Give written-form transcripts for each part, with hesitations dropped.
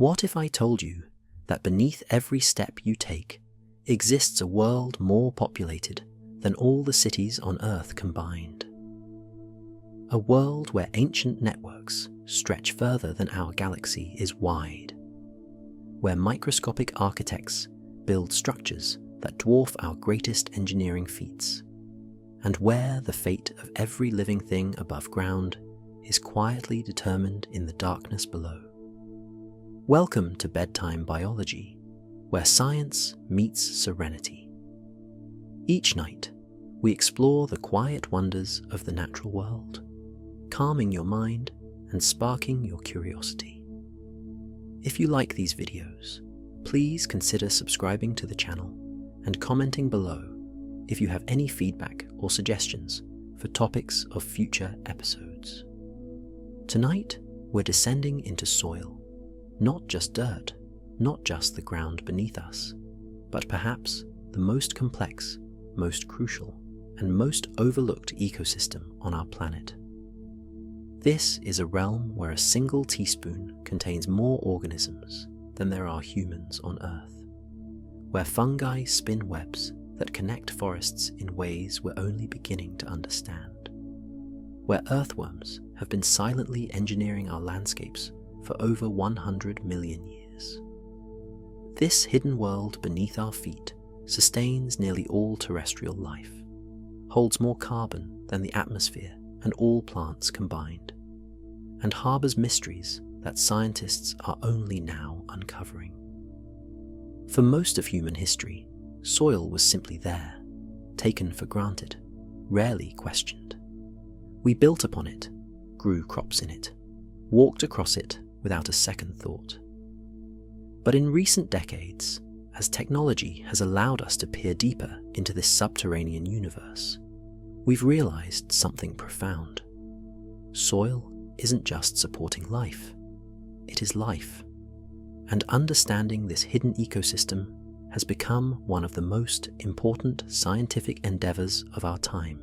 What if I told you that beneath every step you take exists a world more populated than all the cities on Earth combined? A world where ancient networks stretch further than our galaxy is wide, where microscopic architects build structures that dwarf our greatest engineering feats, and where the fate of every living thing above ground is quietly determined in the darkness below. Welcome to Bedtime Biology, where science meets serenity. Each night, we explore the quiet wonders of the natural world, calming your mind and sparking your curiosity. If you like these videos, please consider subscribing to the channel and commenting below if you have any feedback or suggestions for topics of future episodes. Tonight, we're descending into soil. Not just dirt, not just the ground beneath us, but perhaps the most complex, most crucial, and most overlooked ecosystem on our planet. This is a realm where a single teaspoon contains more organisms than there are humans on Earth, where fungi spin webs that connect forests in ways we're only beginning to understand, where earthworms have been silently engineering our landscapes for over 100 million years. This hidden world beneath our feet sustains nearly all terrestrial life, holds more carbon than the atmosphere and all plants combined, and harbours mysteries that scientists are only now uncovering. For most of human history, soil was simply there, taken for granted, rarely questioned. We built upon it, grew crops in it, walked across it without a second thought. But in recent decades, as technology has allowed us to peer deeper into this subterranean universe, we've realized something profound. Soil isn't just supporting life, it is life. And understanding this hidden ecosystem has become one of the most important scientific endeavors of our time.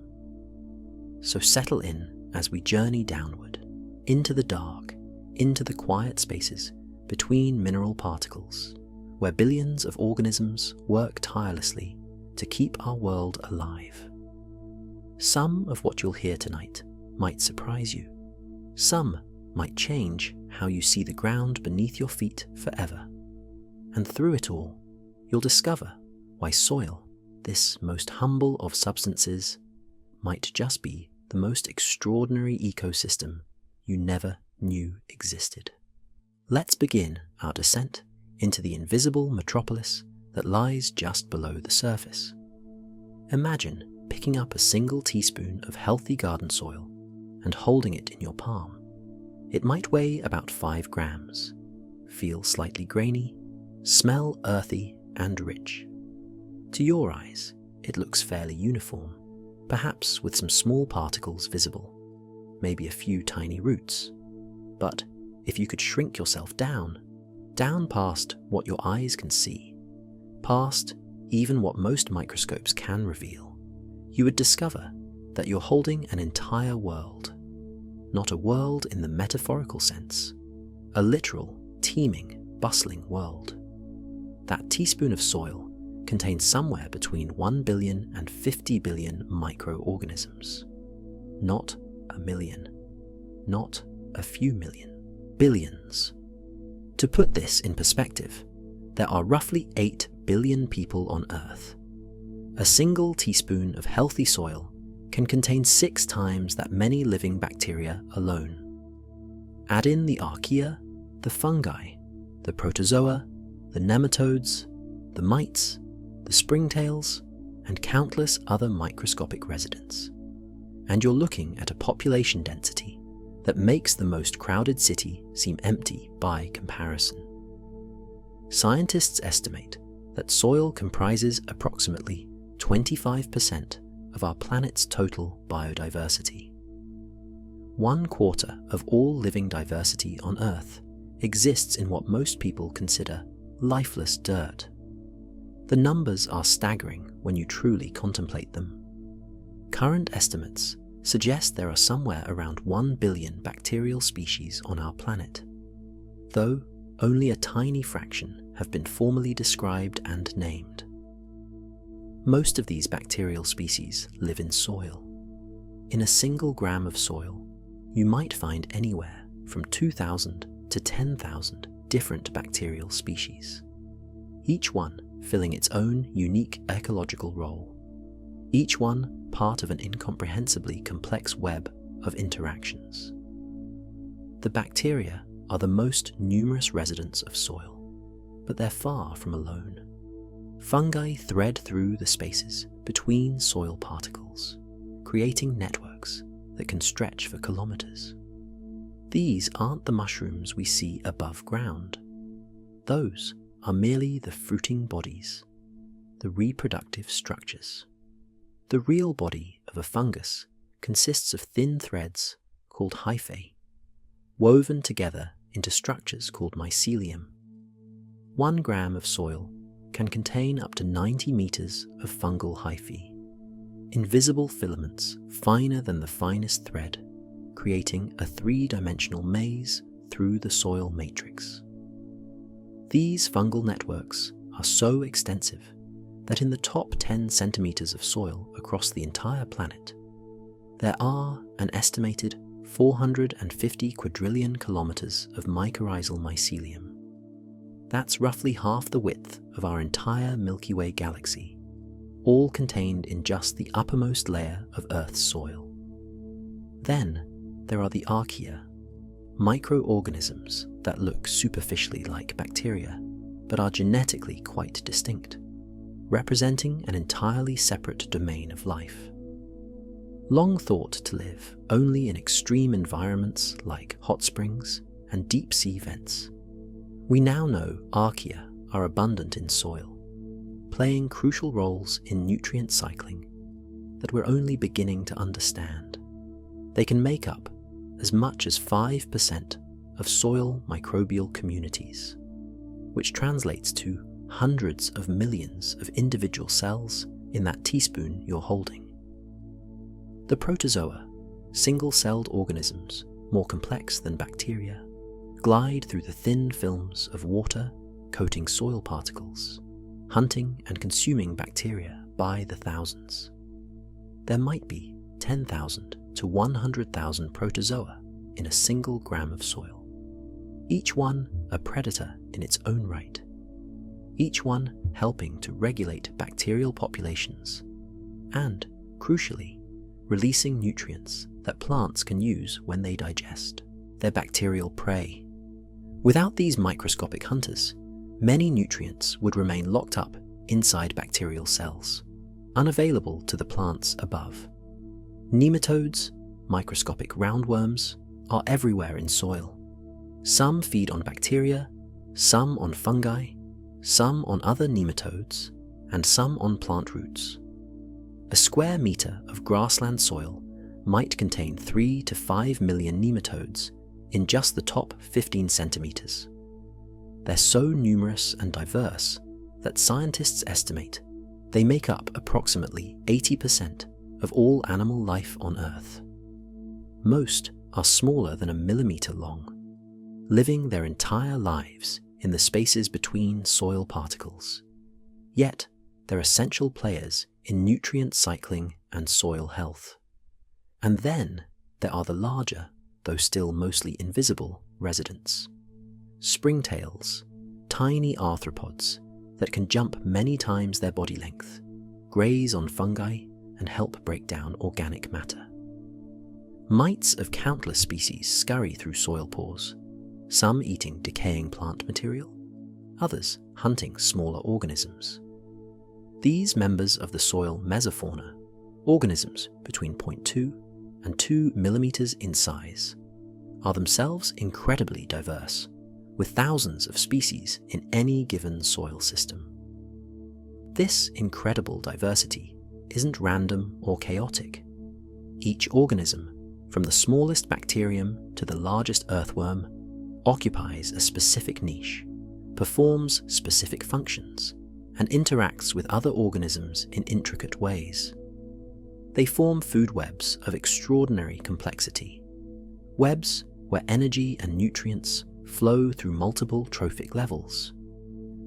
So settle in as we journey downward, into the dark, into the quiet spaces between mineral particles, where billions of organisms work tirelessly to keep our world alive. Some of what you'll hear tonight might surprise you. Some might change how you see the ground beneath your feet forever. And through it all, you'll discover why soil, this most humble of substances, might just be the most extraordinary ecosystem you never knew existed. Let's begin our descent into the invisible metropolis that lies just below the surface. Imagine picking up a single teaspoon of healthy garden soil and holding it in your palm. It might weigh about 5 grams, feel slightly grainy, smell earthy and rich. To your eyes, it looks fairly uniform, perhaps with some small particles visible, maybe a few tiny roots. But if you could shrink yourself down past what your eyes can see, past even what most microscopes can reveal, you would discover that you're holding an entire world. Not a world in the metaphorical sense, a literal, teeming, bustling world. That teaspoon of soil contains somewhere between 1 billion and 50 billion microorganisms. Not a million, not a few million, billions. To put this in perspective, there are roughly 8 billion people on Earth. A single teaspoon of healthy soil can contain 6 times that many living bacteria alone. Add in the archaea, the fungi, the protozoa, the nematodes, the mites, the springtails, and countless other microscopic residents, and you're looking at a population density that makes the most crowded city seem empty by comparison. Scientists estimate that soil comprises approximately 25% of our planet's total biodiversity. 1/4 of all living diversity on Earth exists in what most people consider lifeless dirt. The numbers are staggering when you truly contemplate them. Current estimates suggest there are somewhere around 1 billion bacterial species on our planet, though only a tiny fraction have been formally described and named. Most of these bacterial species live in soil. In a single gram of soil, you might find anywhere from 2,000 to 10,000 different bacterial species, each one filling its own unique ecological role, each one part of an incomprehensibly complex web of interactions. The bacteria are the most numerous residents of soil, but they're far from alone. Fungi thread through the spaces between soil particles, creating networks that can stretch for kilometers. These aren't the mushrooms we see above ground. Those are merely the fruiting bodies, the reproductive structures. The real body of a fungus consists of thin threads called hyphae, woven together into structures called mycelium. 1 gram of soil can contain up to 90 meters of fungal hyphae, invisible filaments finer than the finest thread, creating a 3-dimensional maze through the soil matrix. These fungal networks are so extensive that in the top 10 centimeters of soil across the entire planet, there are an estimated 450 quadrillion kilometers of mycorrhizal mycelium. That's roughly half the width of our entire Milky Way galaxy, all contained in just the uppermost layer of Earth's soil. Then there are the archaea, microorganisms that look superficially like bacteria, but are genetically quite distinct, representing an entirely separate domain of life. Long thought to live only in extreme environments like hot springs and deep sea vents, we now know archaea are abundant in soil, playing crucial roles in nutrient cycling that we're only beginning to understand. They can make up as much as 5% of soil microbial communities, which translates to hundreds of millions of individual cells in that teaspoon you're holding. The protozoa, single-celled organisms more complex than bacteria, glide through the thin films of water coating soil particles, hunting and consuming bacteria by the thousands. There might be 10,000 to 100,000 protozoa in a single gram of soil, each one a predator in its own right, each one helping to regulate bacterial populations and, crucially, releasing nutrients that plants can use when they digest their bacterial prey. Without these microscopic hunters, many nutrients would remain locked up inside bacterial cells, unavailable to the plants above. Nematodes, microscopic roundworms, are everywhere in soil. Some feed on bacteria, some on fungi, some on other nematodes, and some on plant roots. A square meter of grassland soil might contain 3 to 5 million nematodes in just the top 15 centimeters. They're so numerous and diverse that scientists estimate they make up approximately 80% of all animal life on Earth. Most are smaller than a millimeter long, living their entire lives in the spaces between soil particles. Yet, they're essential players in nutrient cycling and soil health. And then there are the larger, though still mostly invisible, residents. Springtails, tiny arthropods that can jump many times their body length, graze on fungi, and help break down organic matter. Mites of countless species scurry through soil pores, some eating decaying plant material, others hunting smaller organisms. These members of the soil mesofauna, organisms between 0.2 and 2 millimeters in size, are themselves incredibly diverse, with thousands of species in any given soil system. This incredible diversity isn't random or chaotic. Each organism, from the smallest bacterium to the largest earthworm, occupies a specific niche, performs specific functions, and interacts with other organisms in intricate ways. They form food webs of extraordinary complexity, webs where energy and nutrients flow through multiple trophic levels,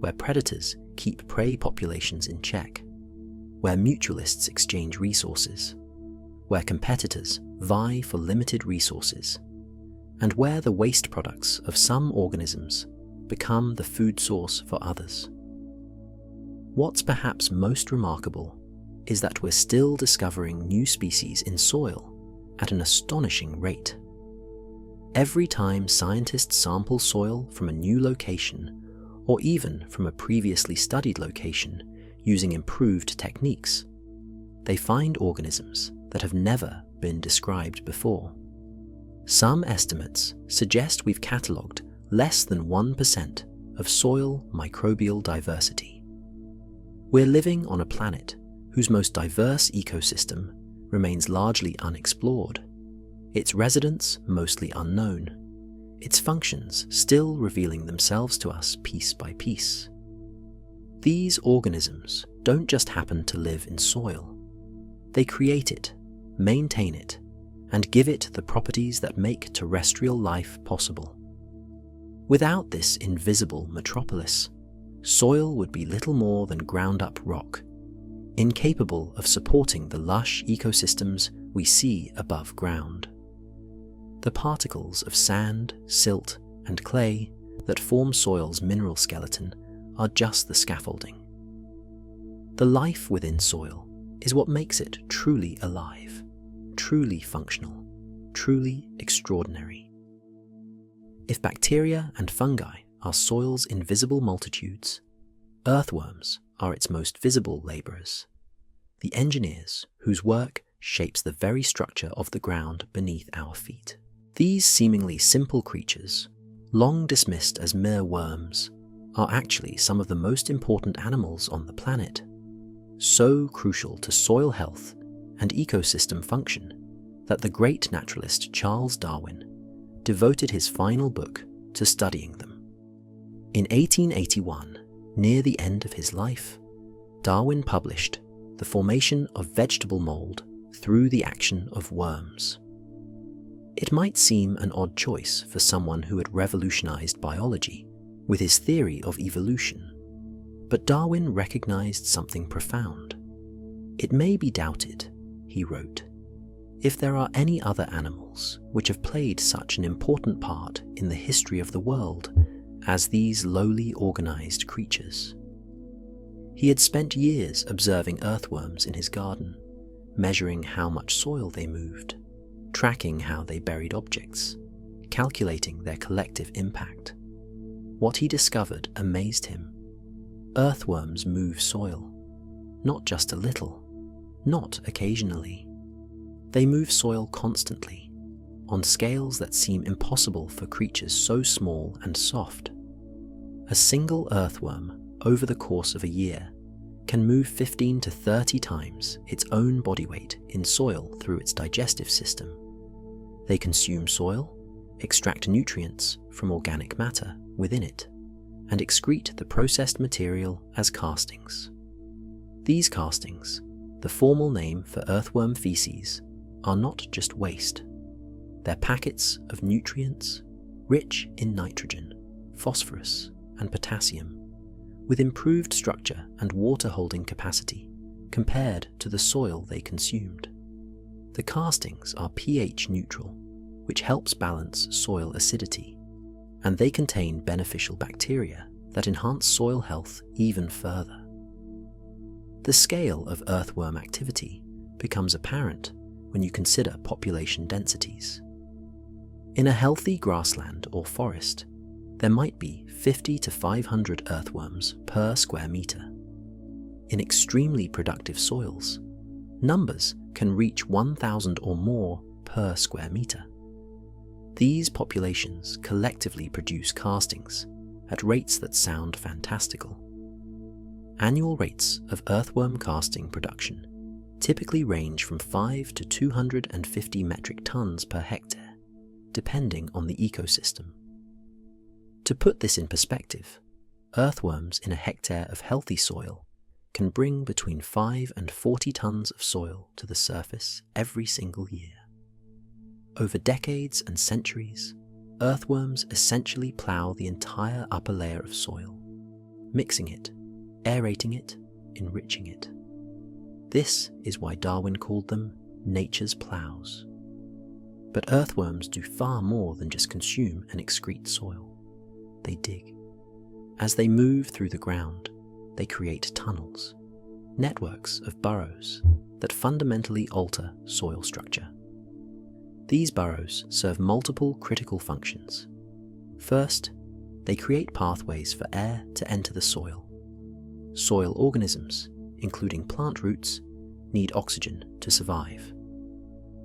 where predators keep prey populations in check, where mutualists exchange resources, where competitors vie for limited resources, and where the waste products of some organisms become the food source for others. What's perhaps most remarkable is that we're still discovering new species in soil at an astonishing rate. Every time scientists sample soil from a new location, or even from a previously studied location using improved techniques, they find organisms that have never been described before. Some estimates suggest we've catalogued less than 1% of soil microbial diversity. We're living on a planet whose most diverse ecosystem remains largely unexplored, its residents mostly unknown, its functions still revealing themselves to us piece by piece. These organisms don't just happen to live in soil. They create it, maintain it, and give it the properties that make terrestrial life possible. Without this invisible metropolis, soil would be little more than ground-up rock, incapable of supporting the lush ecosystems we see above ground. The particles of sand, silt, and clay that form soil's mineral skeleton are just the scaffolding. The life within soil is what makes it truly alive, truly functional, truly extraordinary. If bacteria and fungi are soil's invisible multitudes, earthworms are its most visible labourers, the engineers whose work shapes the very structure of the ground beneath our feet. These seemingly simple creatures, long dismissed as mere worms, are actually some of the most important animals on the planet, so crucial to soil health and ecosystem function that the great naturalist Charles Darwin devoted his final book to studying them. In 1881, near the end of his life, Darwin published The Formation of Vegetable Mold Through the Action of Worms. It might seem an odd choice for someone who had revolutionized biology with his theory of evolution, but Darwin recognized something profound. It may be doubted, he wrote, if there are any other animals which have played such an important part in the history of the world as these lowly organized creatures. He had spent years observing earthworms in his garden, measuring how much soil they moved, tracking how they buried objects, calculating their collective impact. What he discovered amazed him. Earthworms move soil, not just a little, not occasionally. They move soil constantly, on scales that seem impossible for creatures so small and soft. A single earthworm, over the course of a year, can move 15 to 30 times its own body weight in soil through its digestive system. They consume soil, extract nutrients from organic matter within it, and excrete the processed material as castings. These castings, the formal name for earthworm feces, are not just waste. They're packets of nutrients rich in nitrogen, phosphorus, and potassium, with improved structure and water-holding capacity compared to the soil they consumed. The castings are pH neutral, which helps balance soil acidity, and they contain beneficial bacteria that enhance soil health even further. The scale of earthworm activity becomes apparent when you consider population densities. In a healthy grassland or forest, there might be 50 to 500 earthworms per square meter. In extremely productive soils, numbers can reach 1,000 or more per square meter. These populations collectively produce castings at rates that sound fantastical. Annual rates of earthworm casting production typically range from 5 to 250 metric tons per hectare, depending on the ecosystem. To put this in perspective, earthworms in a hectare of healthy soil can bring between 5 and 40 tons of soil to the surface every single year. Over decades and centuries, earthworms essentially plough the entire upper layer of soil, mixing it, aerating it, enriching it. This is why Darwin called them nature's ploughs. But earthworms do far more than just consume and excrete soil. They dig. As they move through the ground, they create tunnels, networks of burrows that fundamentally alter soil structure. These burrows serve multiple critical functions. First, they create pathways for air to enter the soil. Soil organisms, including plant roots, need oxygen to survive.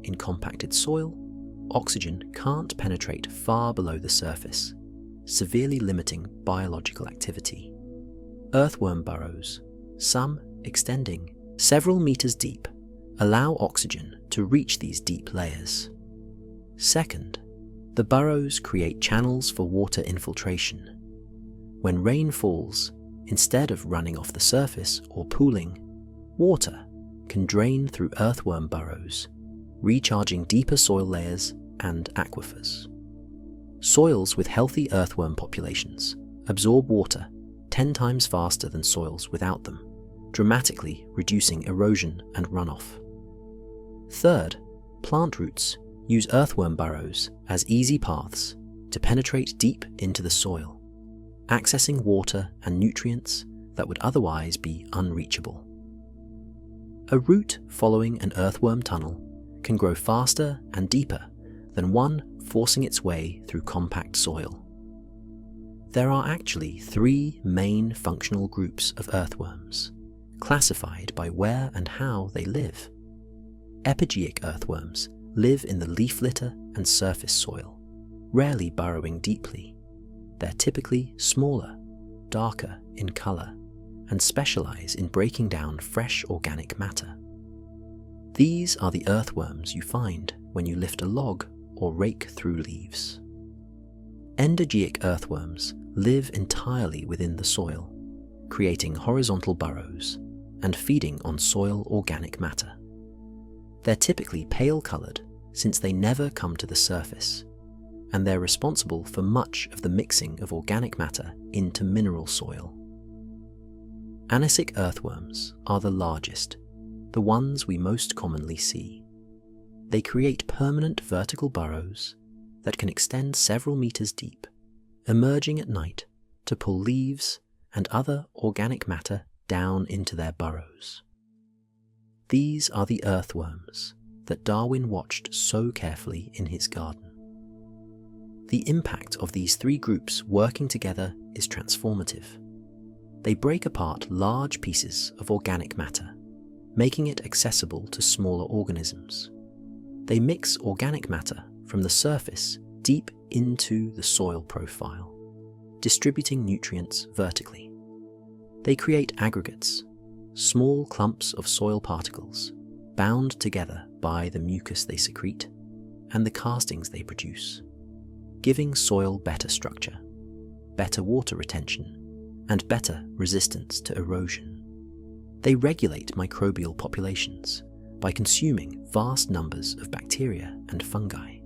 In compacted soil, oxygen can't penetrate far below the surface, severely limiting biological activity. Earthworm burrows, some extending several meters deep, allow oxygen to reach these deep layers. Second, the burrows create channels for water infiltration. When rain falls, instead of running off the surface or pooling, water can drain through earthworm burrows, recharging deeper soil layers and aquifers. Soils with healthy earthworm populations absorb water 10 times faster than soils without them, dramatically reducing erosion and runoff. Third, plant roots use earthworm burrows as easy paths to penetrate deep into the soil, accessing water and nutrients that would otherwise be unreachable. A root following an earthworm tunnel can grow faster and deeper than one forcing its way through compact soil. There are actually 3 main functional groups of earthworms, classified by where and how they live. Epigeic earthworms live in the leaf litter and surface soil, rarely burrowing deeply. They're typically smaller, darker in colour, and specialise in breaking down fresh organic matter. These are the earthworms you find when you lift a log or rake through leaves. Endogeic earthworms live entirely within the soil, creating horizontal burrows and feeding on soil organic matter. They're typically pale-coloured since they never come to the surface, and they're responsible for much of the mixing of organic matter into mineral soil. Anisic earthworms are the largest, the ones we most commonly see. They create permanent vertical burrows that can extend several meters deep, emerging at night to pull leaves and other organic matter down into their burrows. These are the earthworms that Darwin watched so carefully in his garden. The impact of these 3 groups working together is transformative. They break apart large pieces of organic matter, making it accessible to smaller organisms. They mix organic matter from the surface deep into the soil profile, distributing nutrients vertically. They create aggregates, small clumps of soil particles bound together by the mucus they secrete and the castings they produce, giving soil better structure, better water retention, and better resistance to erosion. They regulate microbial populations by consuming vast numbers of bacteria and fungi,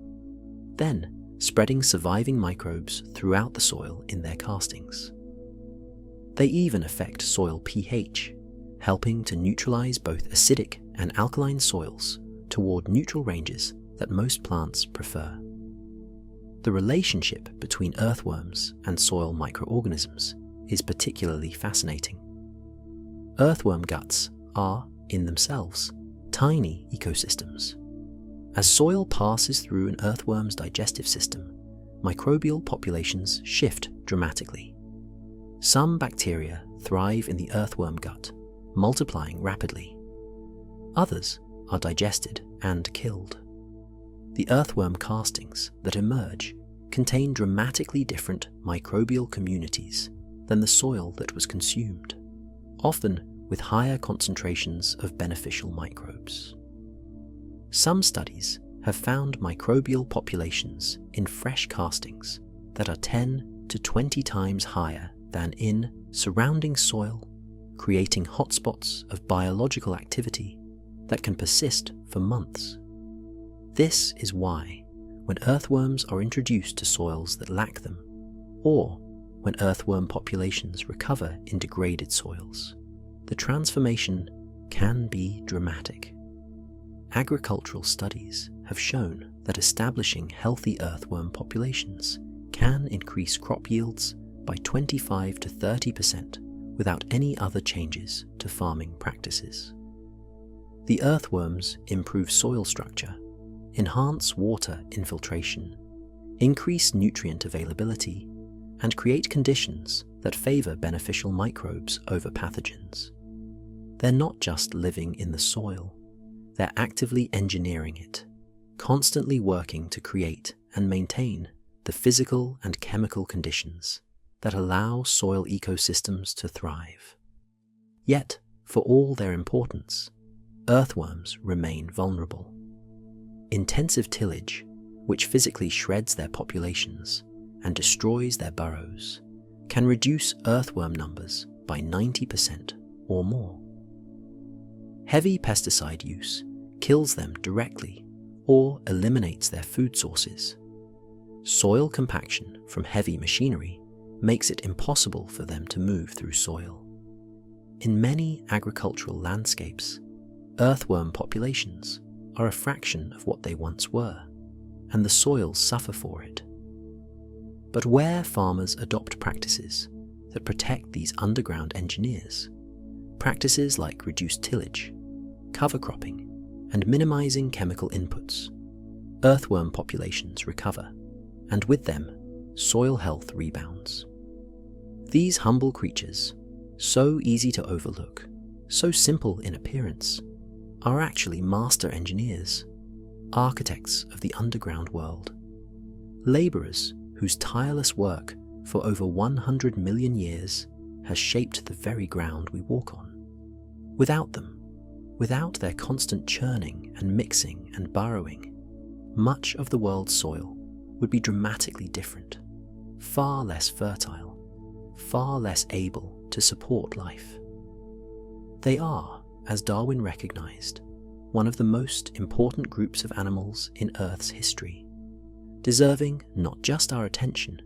then spreading surviving microbes throughout the soil in their castings. They even affect soil pH, helping to neutralize both acidic and alkaline soils toward neutral ranges that most plants prefer. The relationship between earthworms and soil microorganisms is particularly fascinating. Earthworm guts are, in themselves, tiny ecosystems. As soil passes through an earthworm's digestive system, microbial populations shift dramatically. Some bacteria thrive in the earthworm gut, multiplying rapidly. Others are digested and killed. The earthworm castings that emerge contain dramatically different microbial communities than the soil that was consumed, often with higher concentrations of beneficial microbes. Some studies have found microbial populations in fresh castings that are 10 to 20 times higher than in surrounding soil, creating hotspots of biological activity that can persist for months. This is why, when earthworms are introduced to soils that lack them, or when earthworm populations recover in degraded soils. The transformation can be dramatic. Agricultural studies have shown that establishing healthy earthworm populations can increase crop yields by 25 to 30% without any other changes to farming practices. The earthworms improve soil structure, enhance water infiltration, increase nutrient availability, and create conditions that favor beneficial microbes over pathogens. They're not just living in the soil, they're actively engineering it, constantly working to create and maintain the physical and chemical conditions that allow soil ecosystems to thrive. Yet, for all their importance, earthworms remain vulnerable. Intensive tillage, which physically shreds their populations and destroys their burrows, can reduce earthworm numbers by 90% or more. Heavy pesticide use kills them directly or eliminates their food sources. Soil compaction from heavy machinery makes it impossible for them to move through soil. In many agricultural landscapes, earthworm populations are a fraction of what they once were, and the soils suffer for it. But where farmers adopt practices that protect these underground engineers, practices like reduced tillage, cover cropping, and minimizing chemical inputs, earthworm populations recover, and with them, soil health rebounds. These humble creatures, so easy to overlook, so simple in appearance, are actually master engineers, architects of the underground world, laborers whose tireless work for over 100 million years has shaped the very ground we walk on. Without them, without their constant churning and mixing and burrowing, much of the world's soil would be dramatically different, far less fertile, far less able to support life. They are, as Darwin recognized, one of the most important groups of animals in Earth's history, deserving not just our attention,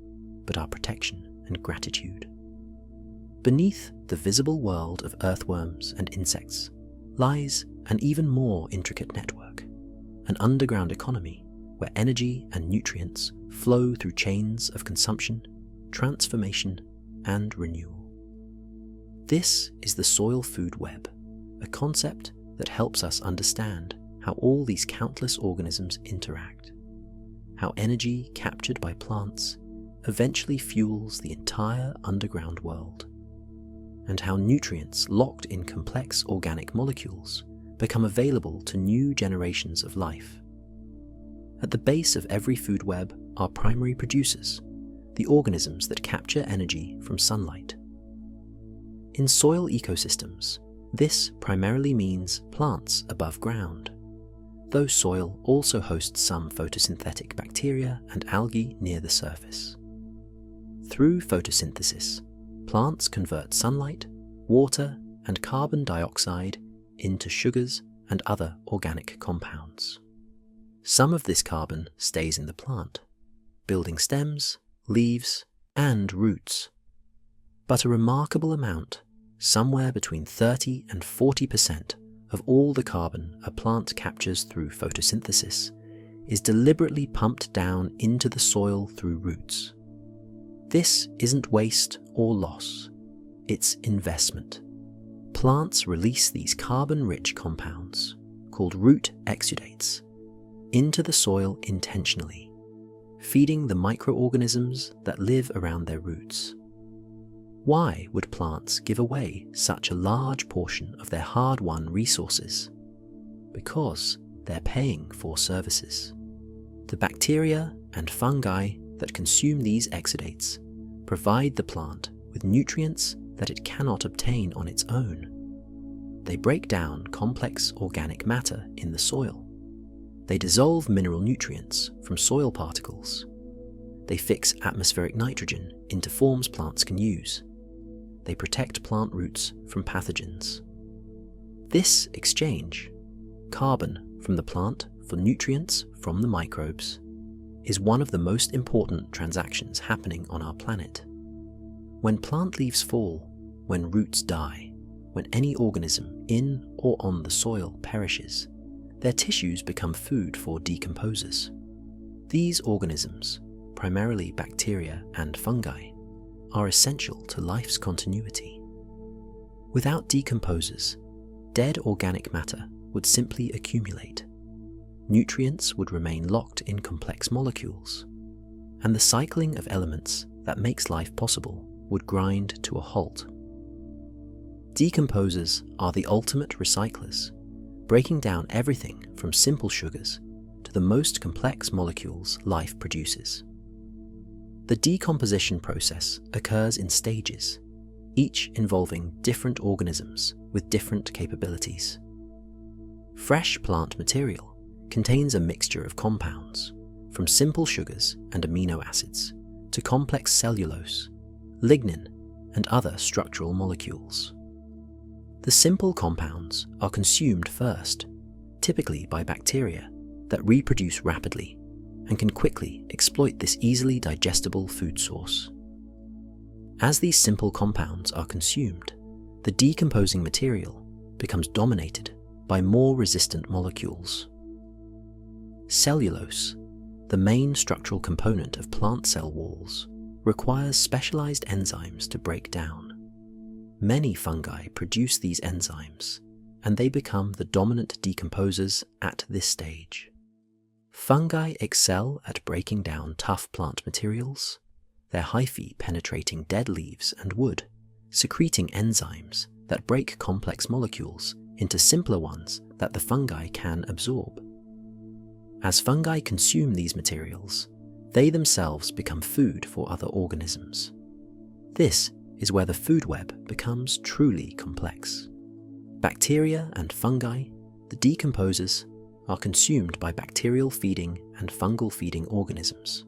but our protection and gratitude. Beneath the visible world of earthworms and insects lies an even more intricate network, an underground economy where energy and nutrients flow through chains of consumption, transformation, and renewal. This is the soil food web, a concept that helps us understand how all these countless organisms interact, how energy captured by plants eventually fuels the entire underground world, and how nutrients locked in complex organic molecules become available to new generations of life. At the base of every food web are primary producers, the organisms that capture energy from sunlight. In soil ecosystems, this primarily means plants above ground, though soil also hosts some photosynthetic bacteria and algae near the surface. Through photosynthesis, plants convert sunlight, water, and carbon dioxide into sugars and other organic compounds. Some of this carbon stays in the plant, building stems, leaves, and roots. But a remarkable amount, somewhere between 30 and 40% of all the carbon a plant captures through photosynthesis, is deliberately pumped down into the soil through roots. This isn't waste or loss, it's investment. Plants release these carbon-rich compounds, called root exudates, into the soil intentionally, feeding the microorganisms that live around their roots. Why would plants give away such a large portion of their hard-won resources? Because they're paying for services. The bacteria and fungi that consume these exudates provide the plant with nutrients that it cannot obtain on its own. They break down complex organic matter in the soil. They dissolve mineral nutrients from soil particles. They fix atmospheric nitrogen into forms plants can use. They protect plant roots from pathogens. This exchange, carbon from the plant for nutrients from the microbes, is one of the most important transactions happening on our planet. When plant leaves fall, when roots die, when any organism in or on the soil perishes, their tissues become food for decomposers. These organisms, primarily bacteria and fungi, are essential to life's continuity. Without decomposers, dead organic matter would simply accumulate. Nutrients would remain locked in complex molecules, and the cycling of elements that makes life possible would grind to a halt. Decomposers are the ultimate recyclers, breaking down everything from simple sugars to the most complex molecules life produces. The decomposition process occurs in stages, each involving different organisms with different capabilities. Fresh plant material contains a mixture of compounds, from simple sugars and amino acids to complex cellulose, lignin, and other structural molecules. The simple compounds are consumed first, typically by bacteria that reproduce rapidly and can quickly exploit this easily digestible food source. As these simple compounds are consumed, the decomposing material becomes dominated by more resistant molecules. Cellulose, the main structural component of plant cell walls, requires specialized enzymes to break down. Many fungi produce these enzymes, and they become the dominant decomposers at this stage. Fungi excel at breaking down tough plant materials, their hyphae penetrating dead leaves and wood, secreting enzymes that break complex molecules into simpler ones that the fungi can absorb. As fungi consume these materials, they themselves become food for other organisms. This is where the food web becomes truly complex. Bacteria and fungi, the decomposers, are consumed by bacterial-feeding and fungal-feeding organisms.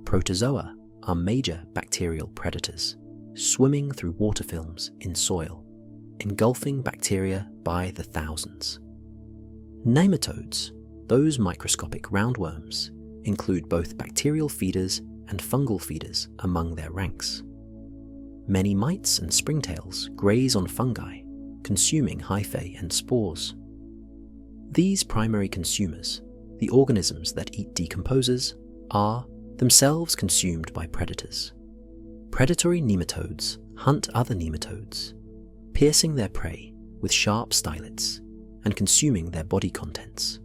Protozoa are major bacterial predators, swimming through water films in soil, engulfing bacteria by the thousands. Nematodes, those microscopic roundworms, include both bacterial feeders and fungal feeders among their ranks. Many mites and springtails graze on fungi, consuming hyphae and spores. These primary consumers, the organisms that eat decomposers, are themselves consumed by predators. Predatory nematodes hunt other nematodes, piercing their prey with sharp stylets and consuming their body contents.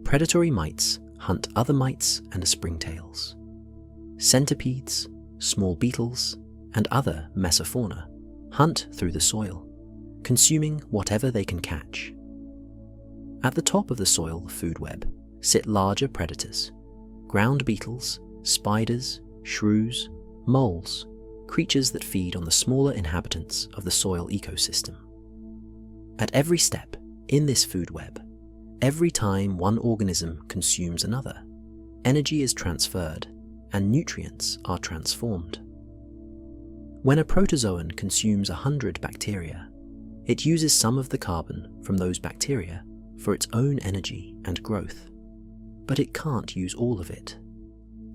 Predatory mites hunt other mites and springtails. Centipedes, small beetles, and other mesofauna hunt through the soil, consuming whatever they can catch. At the top of the soil food web sit larger predators, ground beetles, spiders, shrews, moles, creatures that feed on the smaller inhabitants of the soil ecosystem. At every step in this food web, every time one organism consumes another, energy is transferred and nutrients are transformed. When a protozoan consumes 100 bacteria, it uses some of the carbon from those bacteria for its own energy and growth, but it can't use all of it.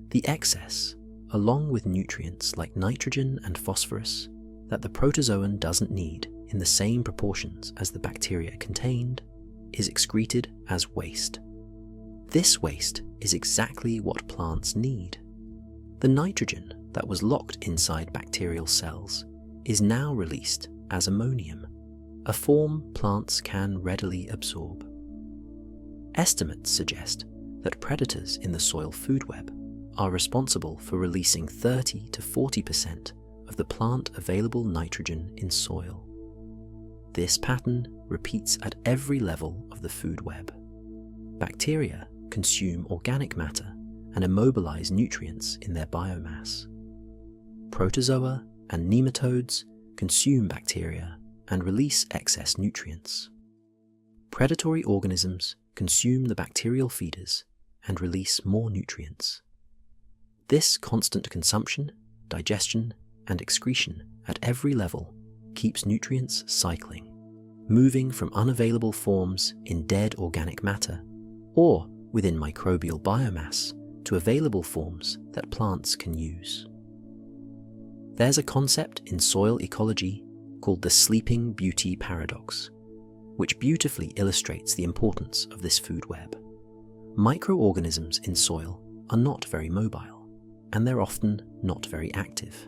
The excess, along with nutrients like nitrogen and phosphorus that the protozoan doesn't need in the same proportions as the bacteria contained, is excreted as waste. This waste is exactly what plants need. The nitrogen that was locked inside bacterial cells is now released as ammonium, a form plants can readily absorb. Estimates suggest that predators in the soil food web are responsible for releasing 30 to 40% of the plant available nitrogen in soil. This pattern repeats at every level of the food web. Bacteria consume organic matter and immobilize nutrients in their biomass. Protozoa and nematodes consume bacteria and release excess nutrients. Predatory organisms consume the bacterial feeders and release more nutrients. This constant consumption, digestion, and excretion at every level keeps nutrients cycling, moving from unavailable forms in dead organic matter or within microbial biomass to available forms that plants can use. There's a concept in soil ecology called the sleeping beauty paradox, which beautifully illustrates the importance of this food web. Microorganisms in soil are not very mobile, and they're often not very active.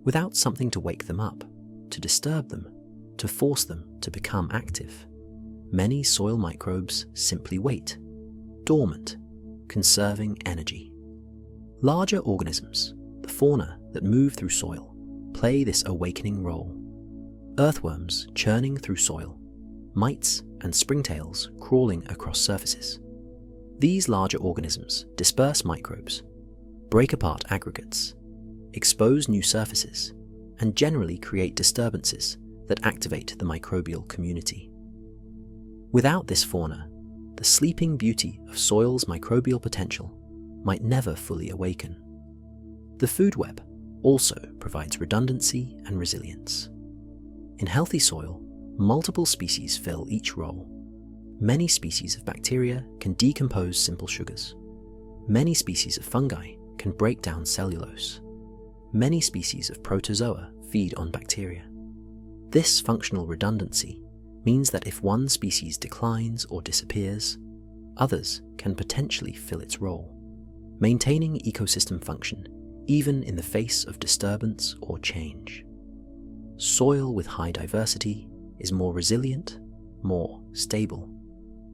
Without something to wake them up, to disturb them, to force them to become active, many soil microbes simply wait, dormant, conserving energy. Larger organisms, the fauna that move through soil, play this awakening role. Earthworms churning through soil, mites and springtails crawling across surfaces. These larger organisms disperse microbes, break apart aggregates, expose new surfaces, and generally create disturbances that activate the microbial community. Without this fauna, the sleeping beauty of soil's microbial potential might never fully awaken. The food web also provides redundancy and resilience. In healthy soil, multiple species fill each role. Many species of bacteria can decompose simple sugars. Many species of fungi can break down cellulose. Many species of protozoa feed on bacteria. This functional redundancy means that if one species declines or disappears, others can potentially fill its role, maintaining ecosystem function even in the face of disturbance or change. Soil with high diversity is more resilient, more stable,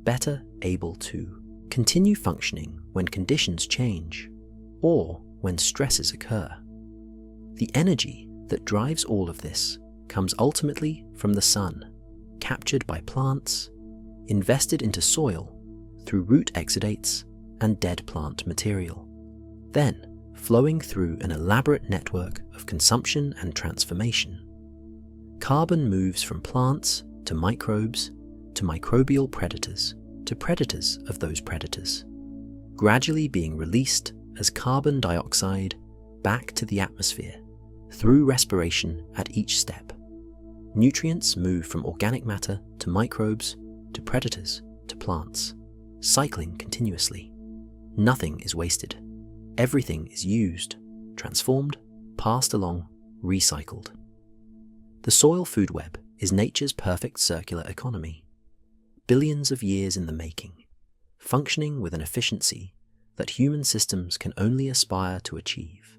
better able to continue functioning when conditions change or when stresses occur. The energy that drives all of this comes ultimately from the sun, captured by plants, invested into soil through root exudates and dead plant material, then flowing through an elaborate network of consumption and transformation. Carbon moves from plants to microbes to microbial predators to predators of those predators, gradually being released as carbon dioxide back to the atmosphere through respiration at each step. Nutrients move from organic matter to microbes to predators to plants, cycling continuously. Nothing is wasted. Everything is used, transformed, passed along, recycled. The soil food web is nature's perfect circular economy, billions of years in the making, functioning with an efficiency that human systems can only aspire to achieve.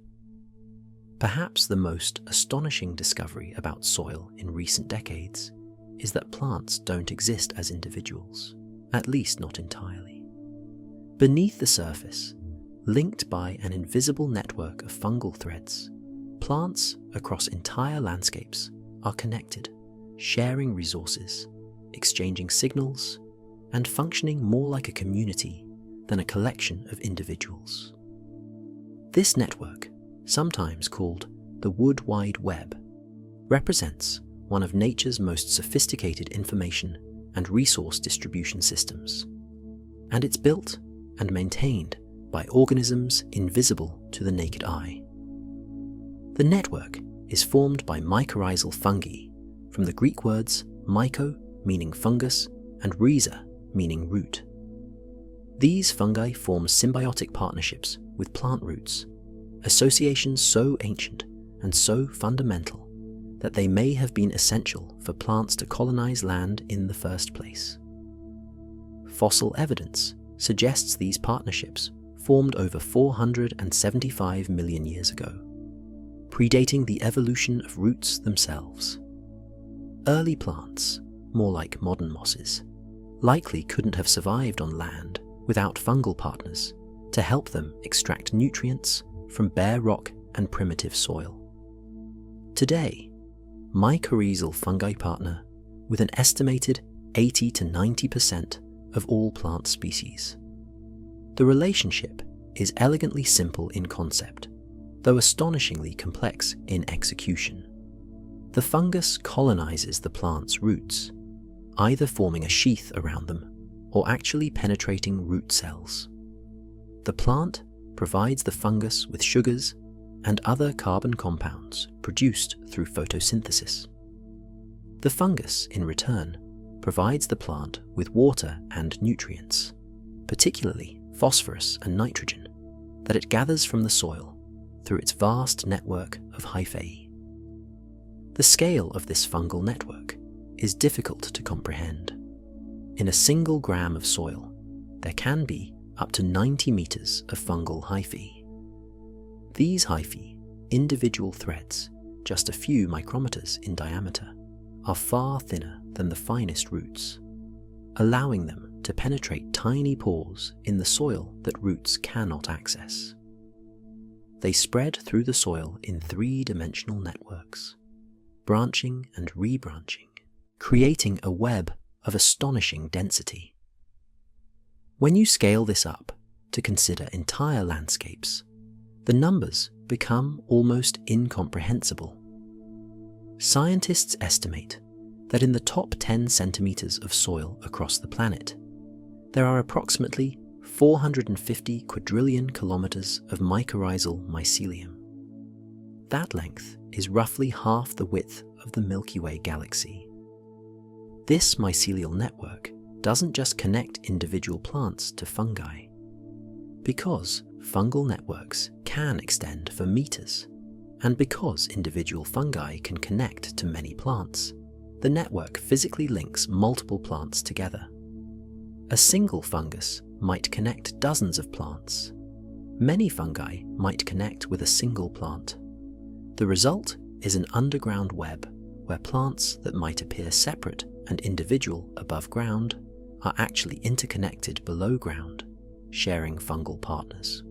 Perhaps the most astonishing discovery about soil in recent decades is that plants don't exist as individuals, at least not entirely. Beneath the surface, linked by an invisible network of fungal threads, plants across entire landscapes are connected, sharing resources, exchanging signals, and functioning more like a community than a collection of individuals. This network, sometimes called the Wood Wide Web, represents one of nature's most sophisticated information and resource distribution systems, and it's built and maintained by organisms invisible to the naked eye. The network is formed by mycorrhizal fungi, from the Greek words myco, meaning fungus, and rhiza, meaning root. These fungi form symbiotic partnerships with plant roots, associations so ancient and so fundamental that they may have been essential for plants to colonize land in the first place. Fossil evidence suggests these partnerships formed over 475 million years ago, predating the evolution of roots themselves. Early plants, more like modern mosses, likely couldn't have survived on land without fungal partners to help them extract nutrients from bare rock and primitive soil. Today, mycorrhizal fungi partner with an estimated 80 to 90% of all plant species. The relationship is elegantly simple in concept, though astonishingly complex in execution. The fungus colonizes the plant's roots, either forming a sheath around them or actually penetrating root cells. The plant provides the fungus with sugars and other carbon compounds produced through photosynthesis. The fungus, in return, provides the plant with water and nutrients, particularly phosphorus and nitrogen, that it gathers from the soil through its vast network of hyphae. The scale of this fungal network is difficult to comprehend. In a single gram of soil, there can be up to 90 meters of fungal hyphae. These hyphae, individual threads, just a few micrometers in diameter, are far thinner than the finest roots, allowing them to penetrate tiny pores in the soil that roots cannot access. They spread through the soil in three-dimensional networks, branching and rebranching, creating a web of astonishing density. When you scale this up to consider entire landscapes, the numbers become almost incomprehensible. Scientists estimate that in the top 10 centimeters of soil across the planet, there are approximately 450 quadrillion kilometers of mycorrhizal mycelium. That length is roughly half the width of the Milky Way galaxy. This mycelial network doesn't just connect individual plants to fungi. Because fungal networks can extend for meters, and because individual fungi can connect to many plants, the network physically links multiple plants together. A single fungus might connect dozens of plants. Many fungi might connect with a single plant. The result is an underground web where plants that might appear separate and individual above ground are actually interconnected below ground, sharing fungal partners.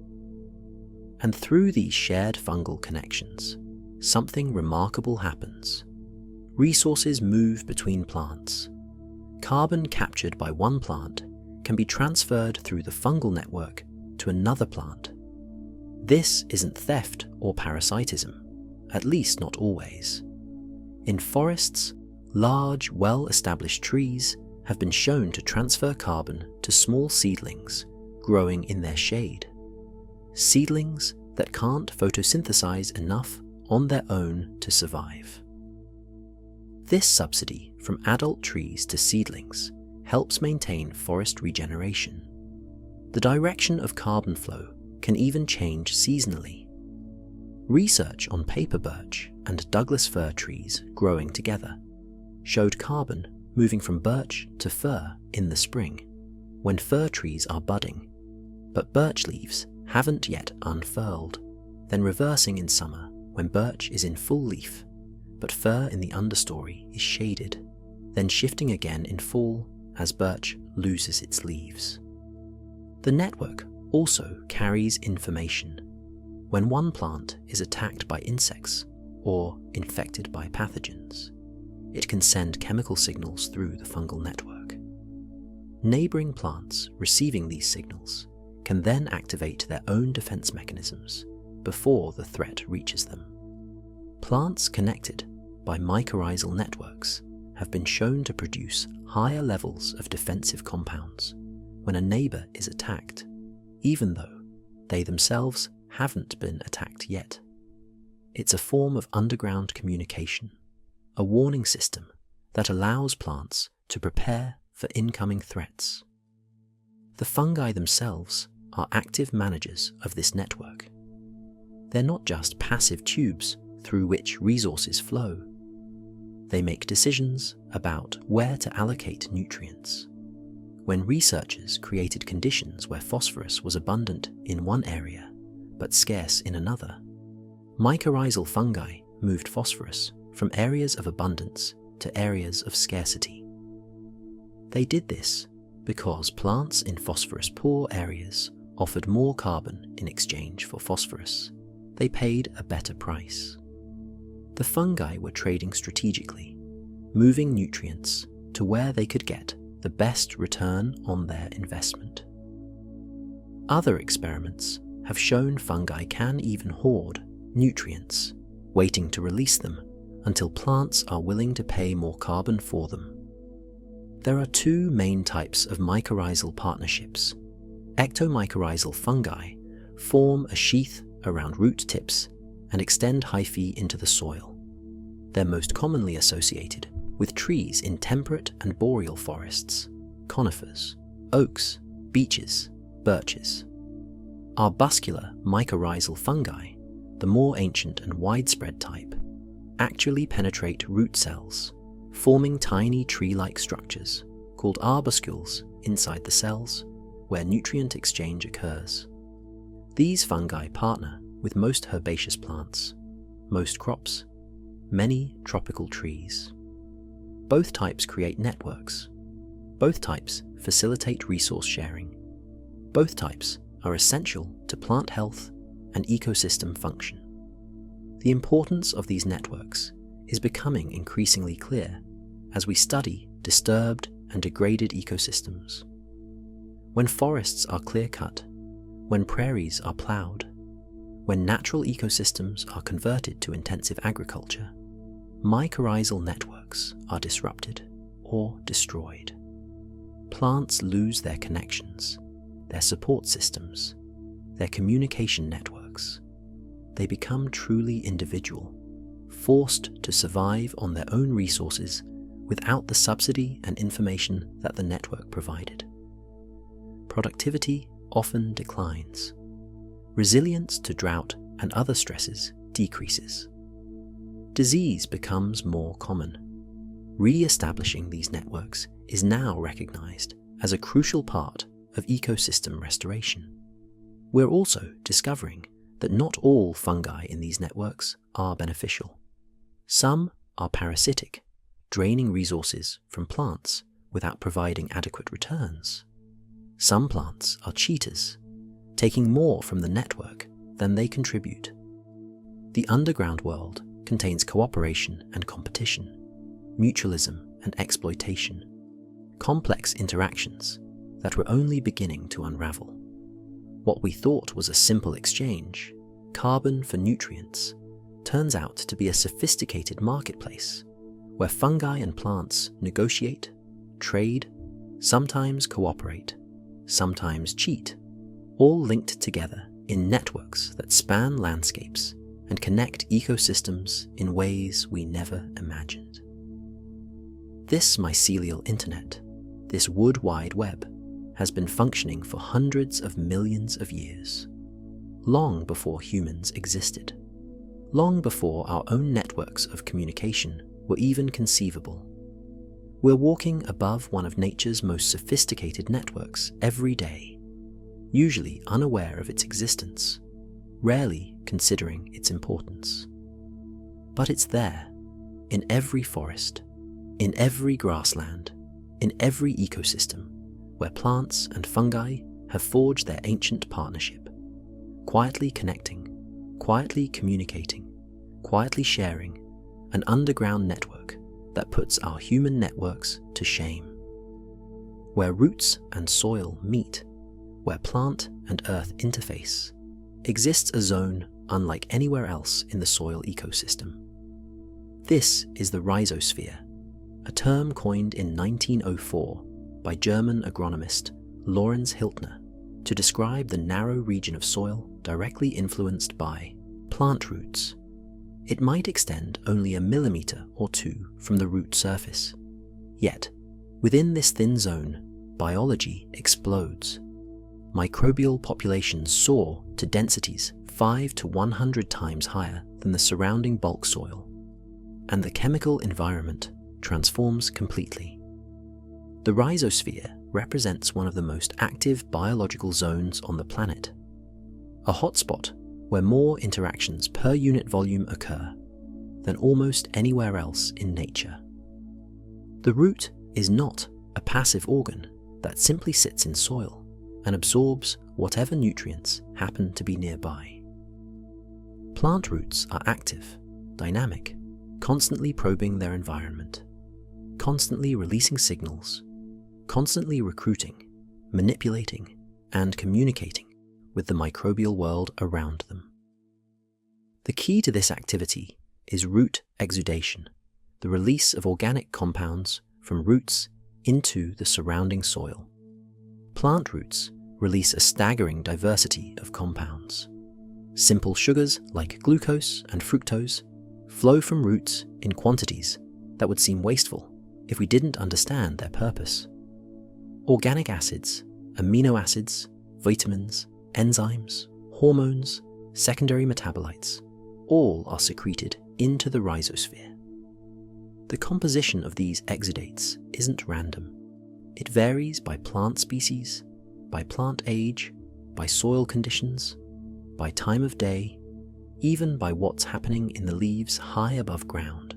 And through these shared fungal connections, something remarkable happens. Resources move between plants. Carbon captured by one plant can be transferred through the fungal network to another plant. This isn't theft or parasitism, at least not always. In forests, large, well-established trees have been shown to transfer carbon to small seedlings growing in their shade. Seedlings that can't photosynthesize enough on their own to survive. This subsidy from adult trees to seedlings helps maintain forest regeneration. The direction of carbon flow can even change seasonally. Research on paper birch and Douglas fir trees growing together showed carbon moving from birch to fir in the spring, when fir trees are budding, but birch leaves haven't yet unfurled, then reversing in summer when birch is in full leaf, but fir in the understory is shaded, then shifting again in fall as birch loses its leaves. The network also carries information. When one plant is attacked by insects or infected by pathogens, it can send chemical signals through the fungal network. Neighboring plants receiving these signals can then activate their own defense mechanisms before the threat reaches them. Plants connected by mycorrhizal networks have been shown to produce higher levels of defensive compounds when a neighbor is attacked, even though they themselves haven't been attacked yet. It's a form of underground communication, a warning system that allows plants to prepare for incoming threats. The fungi themselves are active managers of this network. They're not just passive tubes through which resources flow. They make decisions about where to allocate nutrients. When researchers created conditions where phosphorus was abundant in one area but scarce in another, mycorrhizal fungi moved phosphorus from areas of abundance to areas of scarcity. They did this because plants in phosphorus-poor areas offered more carbon in exchange for phosphorus. They paid a better price. The fungi were trading strategically, moving nutrients to where they could get the best return on their investment. Other experiments have shown fungi can even hoard nutrients, waiting to release them until plants are willing to pay more carbon for them. There are two main types of mycorrhizal partnerships. Ectomycorrhizal fungi form a sheath around root tips and extend hyphae into the soil. They're most commonly associated with trees in temperate and boreal forests, conifers, oaks, beeches, birches. Arbuscular mycorrhizal fungi, the more ancient and widespread type, actually penetrate root cells, forming tiny tree-like structures called arbuscules inside the cells where nutrient exchange occurs. These fungi partner with most herbaceous plants, most crops, many tropical trees. Both types create networks. Both types facilitate resource sharing. Both types are essential to plant health and ecosystem function. The importance of these networks is becoming increasingly clear as we study disturbed and degraded ecosystems. When forests are clear-cut, when prairies are ploughed, when natural ecosystems are converted to intensive agriculture, mycorrhizal networks are disrupted or destroyed. Plants lose their connections, their support systems, their communication networks. They become truly individual, forced to survive on their own resources without the subsidy and information that the network provided. Productivity often declines. Resilience to drought and other stresses decreases. Disease becomes more common. Re-establishing these networks is now recognized as a crucial part of ecosystem restoration. We're also discovering that not all fungi in these networks are beneficial. Some are parasitic, draining resources from plants without providing adequate returns. Some plants are cheaters, taking more from the network than they contribute. The underground world contains cooperation and competition, mutualism and exploitation, complex interactions that we're only beginning to unravel. What we thought was a simple exchange, carbon for nutrients, turns out to be a sophisticated marketplace where fungi and plants negotiate, trade, sometimes cooperate, sometimes cheat, all linked together in networks that span landscapes and connect ecosystems in ways we never imagined. This mycelial internet, this wood wide web, has been functioning for hundreds of millions of years, long before humans existed, long before our own networks of communication were even conceivable. We're walking above one of nature's most sophisticated networks every day, usually unaware of its existence, rarely considering its importance. But it's there, in every forest, in every grassland, in every ecosystem, where plants and fungi have forged their ancient partnership, quietly connecting, quietly communicating, quietly sharing, an underground network that puts our human networks to shame. Where roots and soil meet, where plant and earth interface, exists a zone unlike anywhere else in the soil ecosystem. This is the rhizosphere, a term coined in 1904 by German agronomist Lorenz Hiltner to describe the narrow region of soil directly influenced by plant roots. It might extend only a millimeter or two from the root surface. Yet, within this thin zone, biology explodes. Microbial populations soar to densities 5 to 100 times higher than the surrounding bulk soil, and the chemical environment transforms completely. The rhizosphere represents one of the most active biological zones on the planet, a hotspot where more interactions per unit volume occur than almost anywhere else in nature. The root is not a passive organ that simply sits in soil and absorbs whatever nutrients happen to be nearby. Plant roots are active, dynamic, constantly probing their environment, constantly releasing signals, constantly recruiting, manipulating, and communicating with the microbial world around them. The key to this activity is root exudation, the release of organic compounds from roots into the surrounding soil. Plant roots release a staggering diversity of compounds. Simple sugars like glucose and fructose flow from roots in quantities that would seem wasteful if we didn't understand their purpose. Organic acids, amino acids, vitamins, enzymes, hormones, secondary metabolites, all are secreted into the rhizosphere. The composition of these exudates isn't random. It varies by plant species, by plant age, by soil conditions, by time of day, even by what's happening in the leaves high above ground.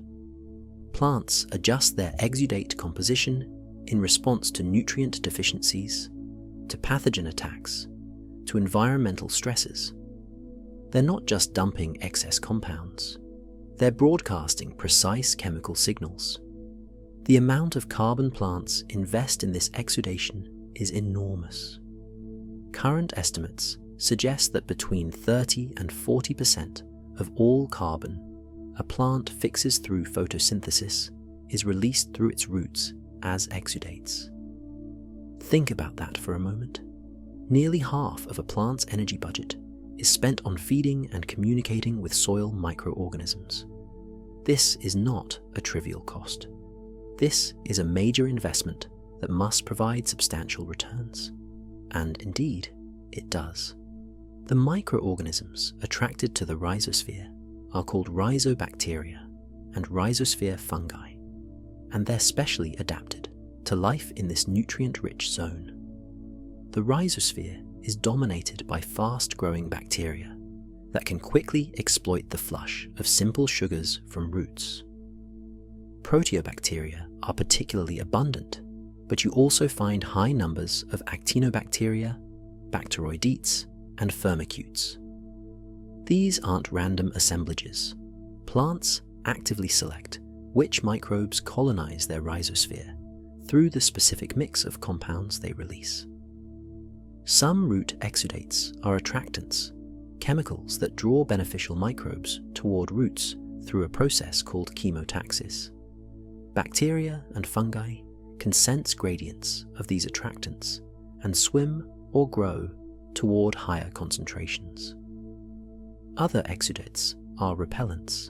Plants adjust their exudate composition in response to nutrient deficiencies, to pathogen attacks, to environmental stresses. They're not just dumping excess compounds, they're broadcasting precise chemical signals. The amount of carbon plants invest in this exudation is enormous. Current estimates suggest that between 30 and 40% of all carbon a plant fixes through photosynthesis is released through its roots as exudates. Think about that for a moment. Nearly half of a plant's energy budget is spent on feeding and communicating with soil microorganisms. This is not a trivial cost. This is a major investment that must provide substantial returns. And indeed, it does. The microorganisms attracted to the rhizosphere are called rhizobacteria and rhizosphere fungi, and they're specially adapted to life in this nutrient-rich zone. The rhizosphere is dominated by fast-growing bacteria that can quickly exploit the flush of simple sugars from roots. Proteobacteria are particularly abundant, but you also find high numbers of actinobacteria, bacteroidetes, and firmicutes. These aren't random assemblages. Plants actively select which microbes colonize their rhizosphere through the specific mix of compounds they release. Some root exudates are attractants, chemicals that draw beneficial microbes toward roots through a process called chemotaxis. Bacteria and fungi can sense gradients of these attractants and swim or grow toward higher concentrations. Other exudates are repellents,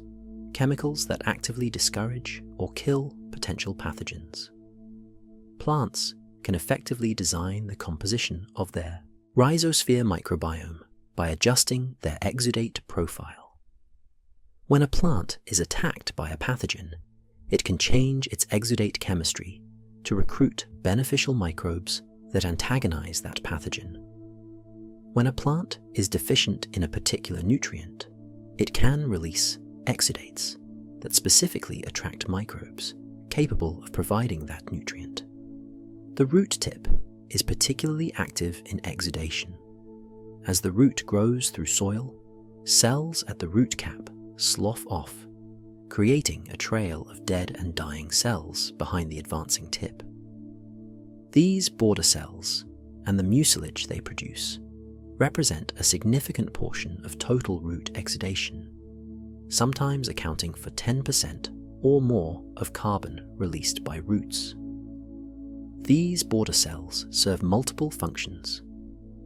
chemicals that actively discourage or kill potential pathogens. Plants can effectively design the composition of their rhizosphere microbiome by adjusting their exudate profile. When a plant is attacked by a pathogen, it can change its exudate chemistry to recruit beneficial microbes that antagonize that pathogen. When a plant is deficient in a particular nutrient, it can release exudates that specifically attract microbes capable of providing that nutrient. The root tip is particularly active in exudation. As the root grows through soil, cells at the root cap slough off, creating a trail of dead and dying cells behind the advancing tip. These border cells and the mucilage they produce represent a significant portion of total root exudation, sometimes accounting for 10% or more of carbon released by roots. These border cells serve multiple functions.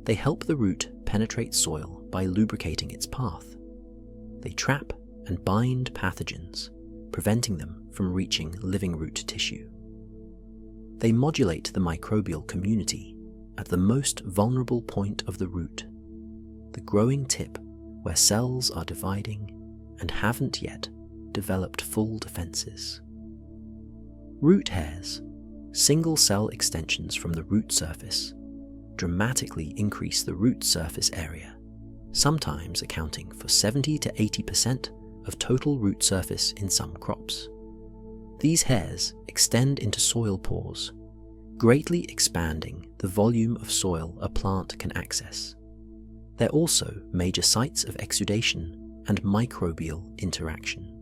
They help the root penetrate soil by lubricating its path. They trap and bind pathogens, preventing them from reaching living root tissue. They modulate the microbial community at the most vulnerable point of the root, the growing tip where cells are dividing and haven't yet developed full defenses. Root hairs, single cell extensions from the root surface, dramatically increase the root surface area, sometimes accounting for 70 to 80% of total root surface in some crops. These hairs extend into soil pores, greatly expanding the volume of soil a plant can access. They're also major sites of exudation and microbial interaction.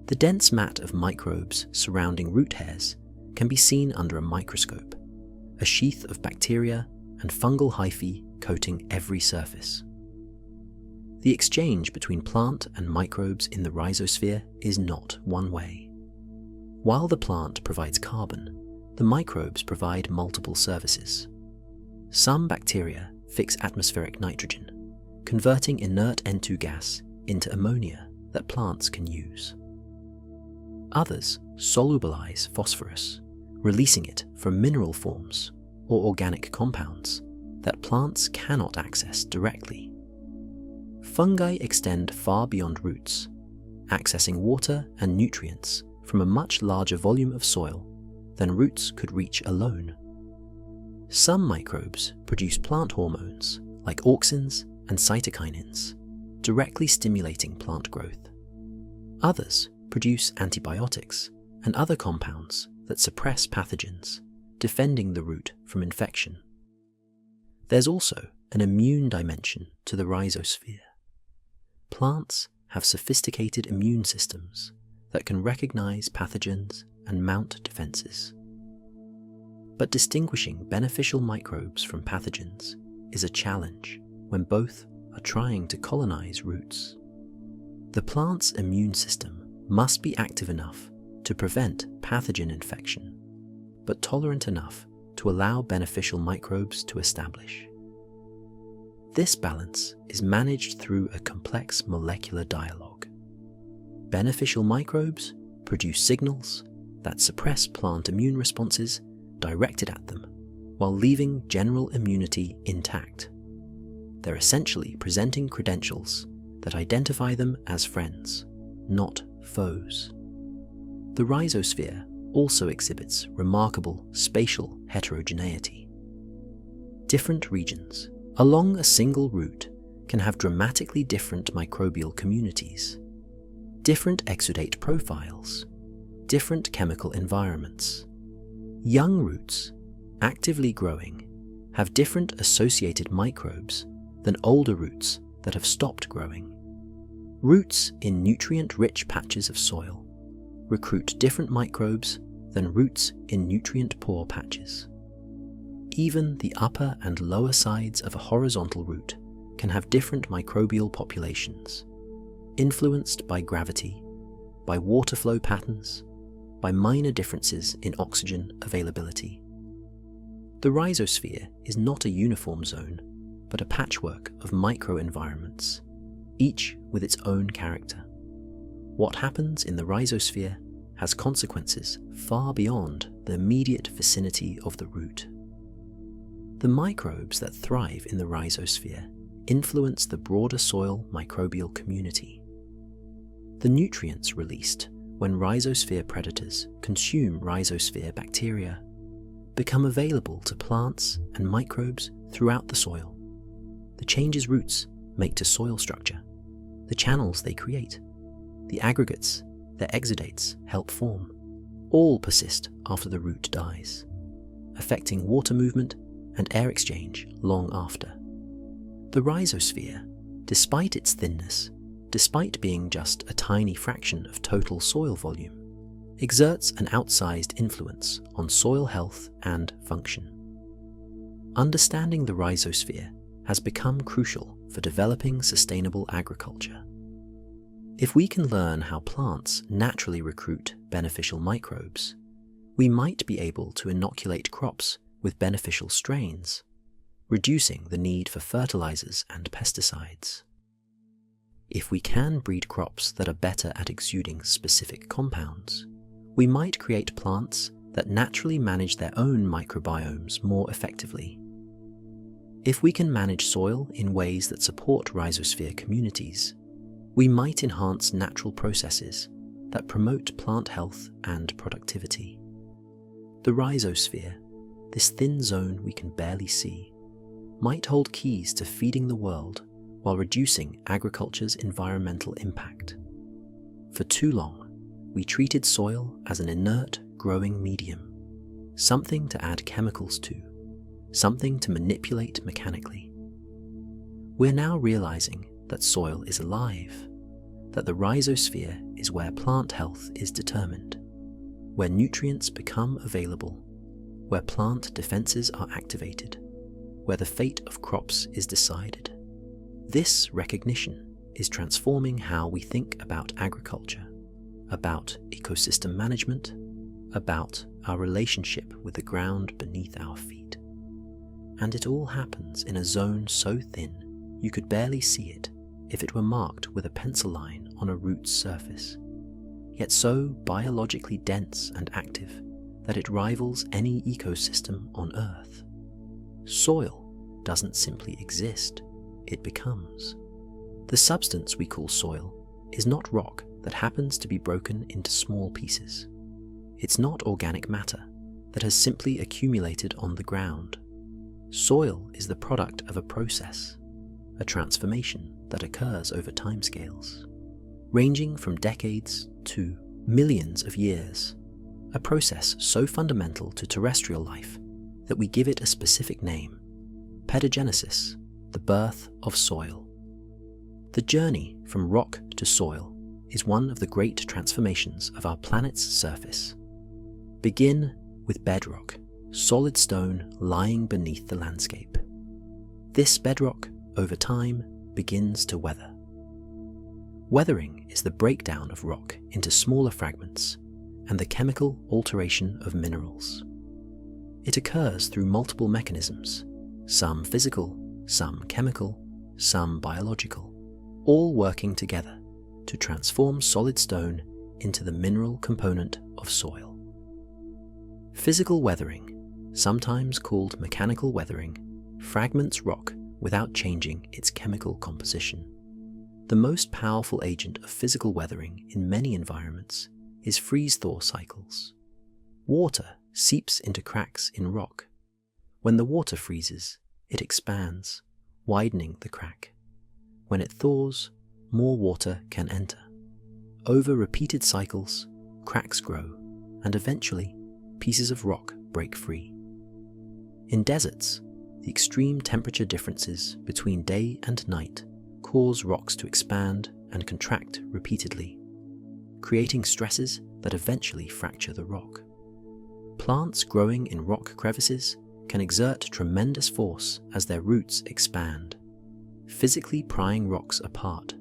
The dense mat of microbes surrounding root hairs can be seen under a microscope, a sheath of bacteria and fungal hyphae coating every surface. The exchange between plant and microbes in the rhizosphere is not one way. While the plant provides carbon, the microbes provide multiple services. Some bacteria fix atmospheric nitrogen, converting inert N2 gas into ammonia that plants can use. Others solubilize phosphorus, releasing it from mineral forms or organic compounds that plants cannot access directly. Fungi extend far beyond roots, accessing water and nutrients from a much larger volume of soil than roots could reach alone. Some microbes produce plant hormones like auxins and cytokinins, directly stimulating plant growth. Others produce antibiotics and other compounds that suppress pathogens, defending the root from infection. There's also an immune dimension to the rhizosphere. Plants have sophisticated immune systems that can recognize pathogens and mount defenses. But distinguishing beneficial microbes from pathogens is a challenge when both are trying to colonize roots. The plant's immune system must be active enough to prevent pathogen infection, but tolerant enough to allow beneficial microbes to establish. This balance is managed through a complex molecular dialogue. Beneficial microbes produce signals that suppress plant immune responses directed at them, while leaving general immunity intact. They're essentially presenting credentials that identify them as friends, not foes. The rhizosphere also exhibits remarkable spatial heterogeneity. Different regions along a single root can have dramatically different microbial communities, different exudate profiles, different chemical environments. Young roots, actively growing, have different associated microbes than older roots that have stopped growing. Roots in nutrient-rich patches of soil recruit different microbes than roots in nutrient-poor patches. Even the upper and lower sides of a horizontal root can have different microbial populations, influenced by gravity, by water flow patterns, by minor differences in oxygen availability. The rhizosphere is not a uniform zone, but a patchwork of microenvironments, each with its own character. What happens in the rhizosphere has consequences far beyond the immediate vicinity of the root. The microbes that thrive in the rhizosphere influence the broader soil microbial community. The nutrients released when rhizosphere predators consume rhizosphere bacteria become available to plants and microbes throughout the soil. The changes roots make to soil structure, the channels they create, the aggregates their exudates help form, all persist after the root dies, affecting water movement and air exchange long after. The rhizosphere, despite its thinness, despite being just a tiny fraction of total soil volume, exerts an outsized influence on soil health and function. Understanding the rhizosphere has become crucial for developing sustainable agriculture. If we can learn how plants naturally recruit beneficial microbes, we might be able to inoculate crops with beneficial strains, reducing the need for fertilizers and pesticides. If we can breed crops that are better at exuding specific compounds, we might create plants that naturally manage their own microbiomes more effectively. If we can manage soil in ways that support rhizosphere communities, we might enhance natural processes that promote plant health and productivity. The rhizosphere, this thin zone we can barely see, might hold keys to feeding the world while reducing agriculture's environmental impact. For too long, we treated soil as an inert, growing medium, something to add chemicals to, something to manipulate mechanically. We're now realizing that soil is alive, that the rhizosphere is where plant health is determined, where nutrients become available, where plant defenses are activated, where the fate of crops is decided. This recognition is transforming how we think about agriculture, about ecosystem management, about our relationship with the ground beneath our feet. And it all happens in a zone so thin you could barely see it if it were marked with a pencil line on a root's surface, yet so biologically dense and active that it rivals any ecosystem on Earth. Soil doesn't simply exist, it becomes. The substance we call soil is not rock that happens to be broken into small pieces. It's not organic matter that has simply accumulated on the ground. Soil is the product of a process, a transformation that occurs over timescales, ranging from decades to millions of years, a process so fundamental to terrestrial life that we give it a specific name: pedogenesis, the birth of soil. The journey from rock to soil is one of the great transformations of our planet's surface. Begin with bedrock, solid stone lying beneath the landscape. This bedrock, over time, begins to weather. Weathering is the breakdown of rock into smaller fragments and the chemical alteration of minerals. It occurs through multiple mechanisms, some physical, some chemical, some biological, all working together to transform solid stone into the mineral component of soil. Physical weathering, sometimes called mechanical weathering, fragments rock without changing its chemical composition. The most powerful agent of physical weathering in many environments is freeze-thaw cycles. Water seeps into cracks in rock. When the water freezes, it expands, widening the crack. When it thaws, more water can enter. Over repeated cycles, cracks grow, and eventually, pieces of rock break free. In deserts, the extreme temperature differences between day and night cause rocks to expand and contract repeatedly, creating stresses that eventually fracture the rock. Plants growing in rock crevices can exert tremendous force as their roots expand, physically prying rocks apart.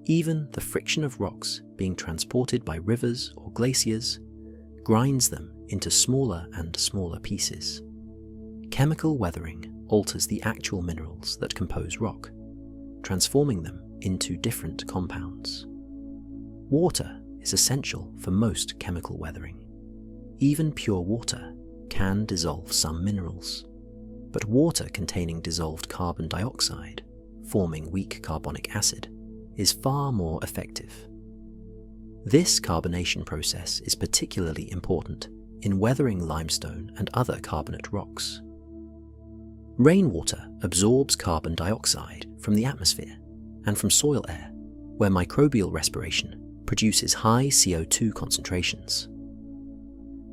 Even the friction of rocks being transported by rivers or glaciers grinds them into smaller and smaller pieces. Chemical weathering alters the actual minerals that compose rock, transforming them into different compounds. Water is essential for most chemical weathering. Even pure water can dissolve some minerals, but water containing dissolved carbon dioxide, forming weak carbonic acid, is far more effective. This carbonation process is particularly important in weathering limestone and other carbonate rocks. Rainwater absorbs carbon dioxide from the atmosphere and from soil air, where microbial respiration produces high CO2 concentrations.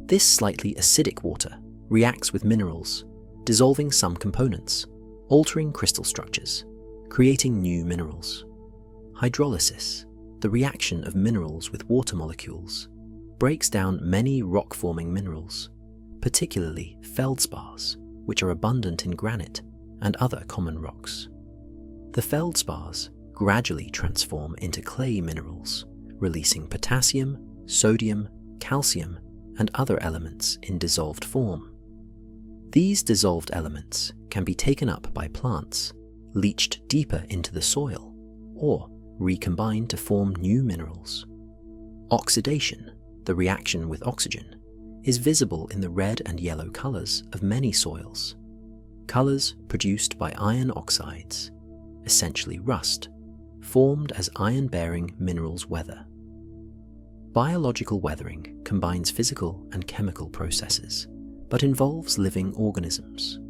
This slightly acidic water reacts with minerals, dissolving some components, altering crystal structures, creating new minerals. Hydrolysis, the reaction of minerals with water molecules, breaks down many rock-forming minerals, particularly feldspars, which are abundant in granite and other common rocks. The feldspars gradually transform into clay minerals, releasing potassium, sodium, calcium, and other elements in dissolved form. These dissolved elements can be taken up by plants, leached deeper into the soil, or recombined to form new minerals. Oxidation, the reaction with oxygen, is visible in the red and yellow colors of many soils, colors produced by iron oxides, essentially rust, formed as iron-bearing minerals weather. Biological weathering combines physical and chemical processes, but involves living organisms.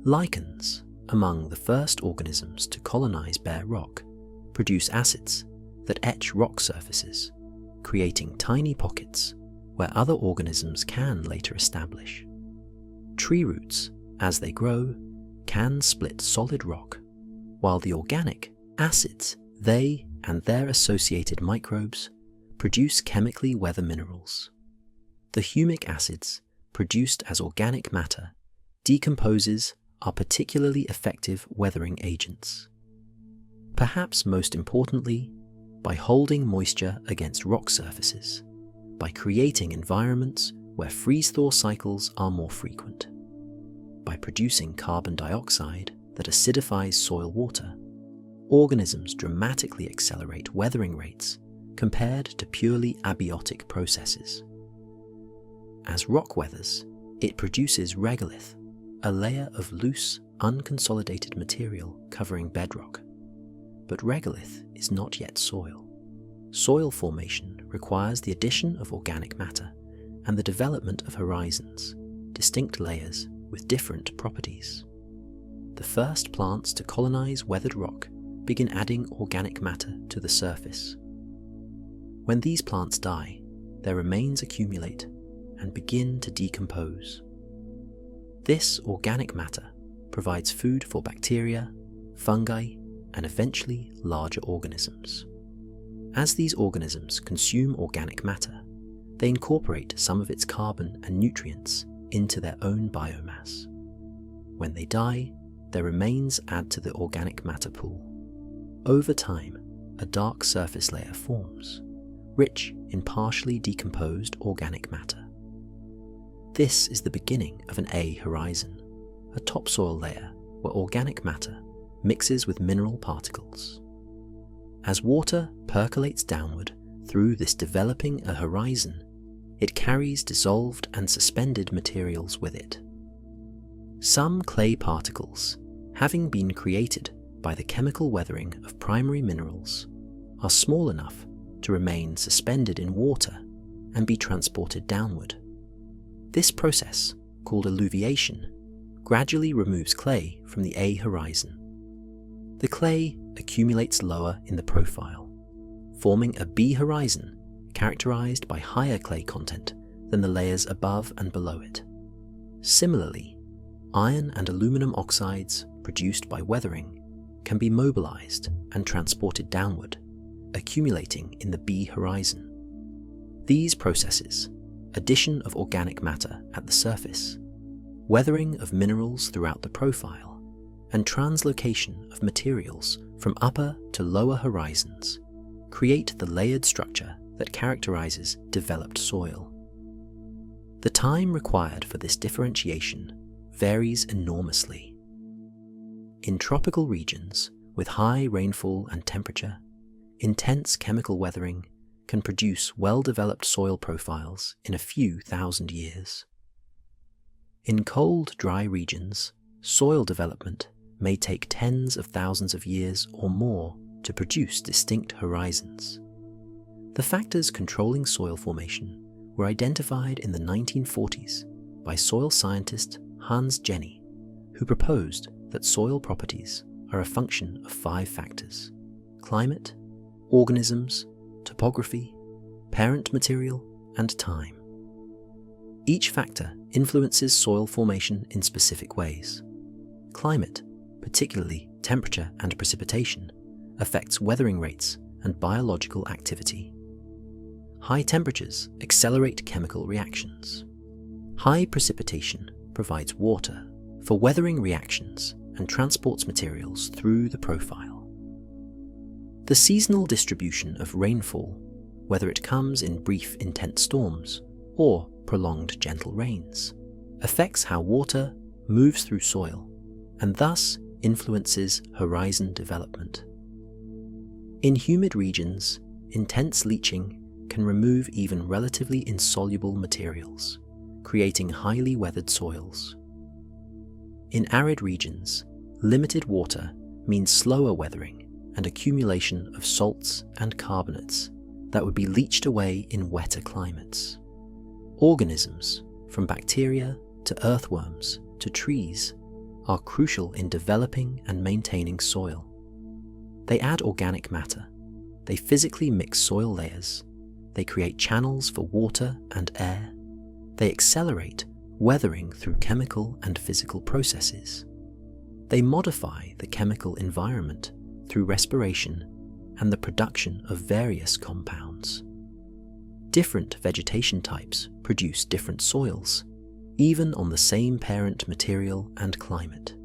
Lichens, among the first organisms to colonize bare rock, produce acids that etch rock surfaces, creating tiny pockets where other organisms can later establish. Tree roots, as they grow, can split solid rock, while the organic acids they and their associated microbes produce chemically weather minerals. The humic acids, produced as organic matter, decomposes are particularly effective weathering agents. Perhaps most importantly, by holding moisture against rock surfaces, by creating environments where freeze-thaw cycles are more frequent, by producing carbon dioxide that acidifies soil water, organisms dramatically accelerate weathering rates compared to purely abiotic processes. As rock weathers, it produces regolith, a layer of loose, unconsolidated material covering bedrock. But regolith is not yet soil. Soil formation requires the addition of organic matter and the development of horizons, distinct layers with different properties. The first plants to colonize weathered rock begin adding organic matter to the surface. When these plants die, their remains accumulate and begin to decompose. This organic matter provides food for bacteria, fungi, and eventually larger organisms. As these organisms consume organic matter, they incorporate some of its carbon and nutrients into their own biomass. When they die, their remains add to the organic matter pool. Over time, a dark surface layer forms, rich in partially decomposed organic matter. This is the beginning of an A horizon, a topsoil layer where organic matter mixes with mineral particles. As water percolates downward through this developing a horizon, it carries dissolved and suspended materials with it. Some clay particles, having been created by the chemical weathering of primary minerals, are small enough to remain suspended in water and be transported downward. This process, called alluviation, gradually removes clay from the A horizon. The clay accumulates lower in the profile, forming a B horizon characterized by higher clay content than the layers above and below it. Similarly, iron and aluminum oxides produced by weathering can be mobilized and transported downward, accumulating in the B horizon. These processes, addition of organic matter at the surface, weathering of minerals throughout the profile, and translocation of materials from upper to lower horizons, create the layered structure that characterizes developed soil. The time required for this differentiation varies enormously. In tropical regions with high rainfall and temperature, intense chemical weathering can produce well-developed soil profiles in a few thousand years. In cold, dry regions, soil development may take tens of thousands of years or more to produce distinct horizons. The factors controlling soil formation were identified in the 1940s by soil scientist Hans Jenny, who proposed that soil properties are a function of 5 factors: climate, organisms, topography, parent material, and time. Each factor influences soil formation in specific ways. Climate, particularly temperature and precipitation, affects weathering rates and biological activity. High temperatures accelerate chemical reactions. High precipitation provides water for weathering reactions and transports materials through the profile. The seasonal distribution of rainfall, whether it comes in brief intense storms or prolonged gentle rains, affects how water moves through soil and thus influences horizon development. In humid regions, intense leaching can remove even relatively insoluble materials, creating highly weathered soils. In arid regions, limited water means slower weathering and accumulation of salts and carbonates that would be leached away in wetter climates. Organisms, from bacteria to earthworms to trees, are crucial in developing and maintaining soil. They add organic matter, they physically mix soil layers, they create channels for water and air, they accelerate weathering through chemical and physical processes. They modify the chemical environment through respiration and the production of various compounds. Different vegetation types produce different soils, even on the same parent material and climate.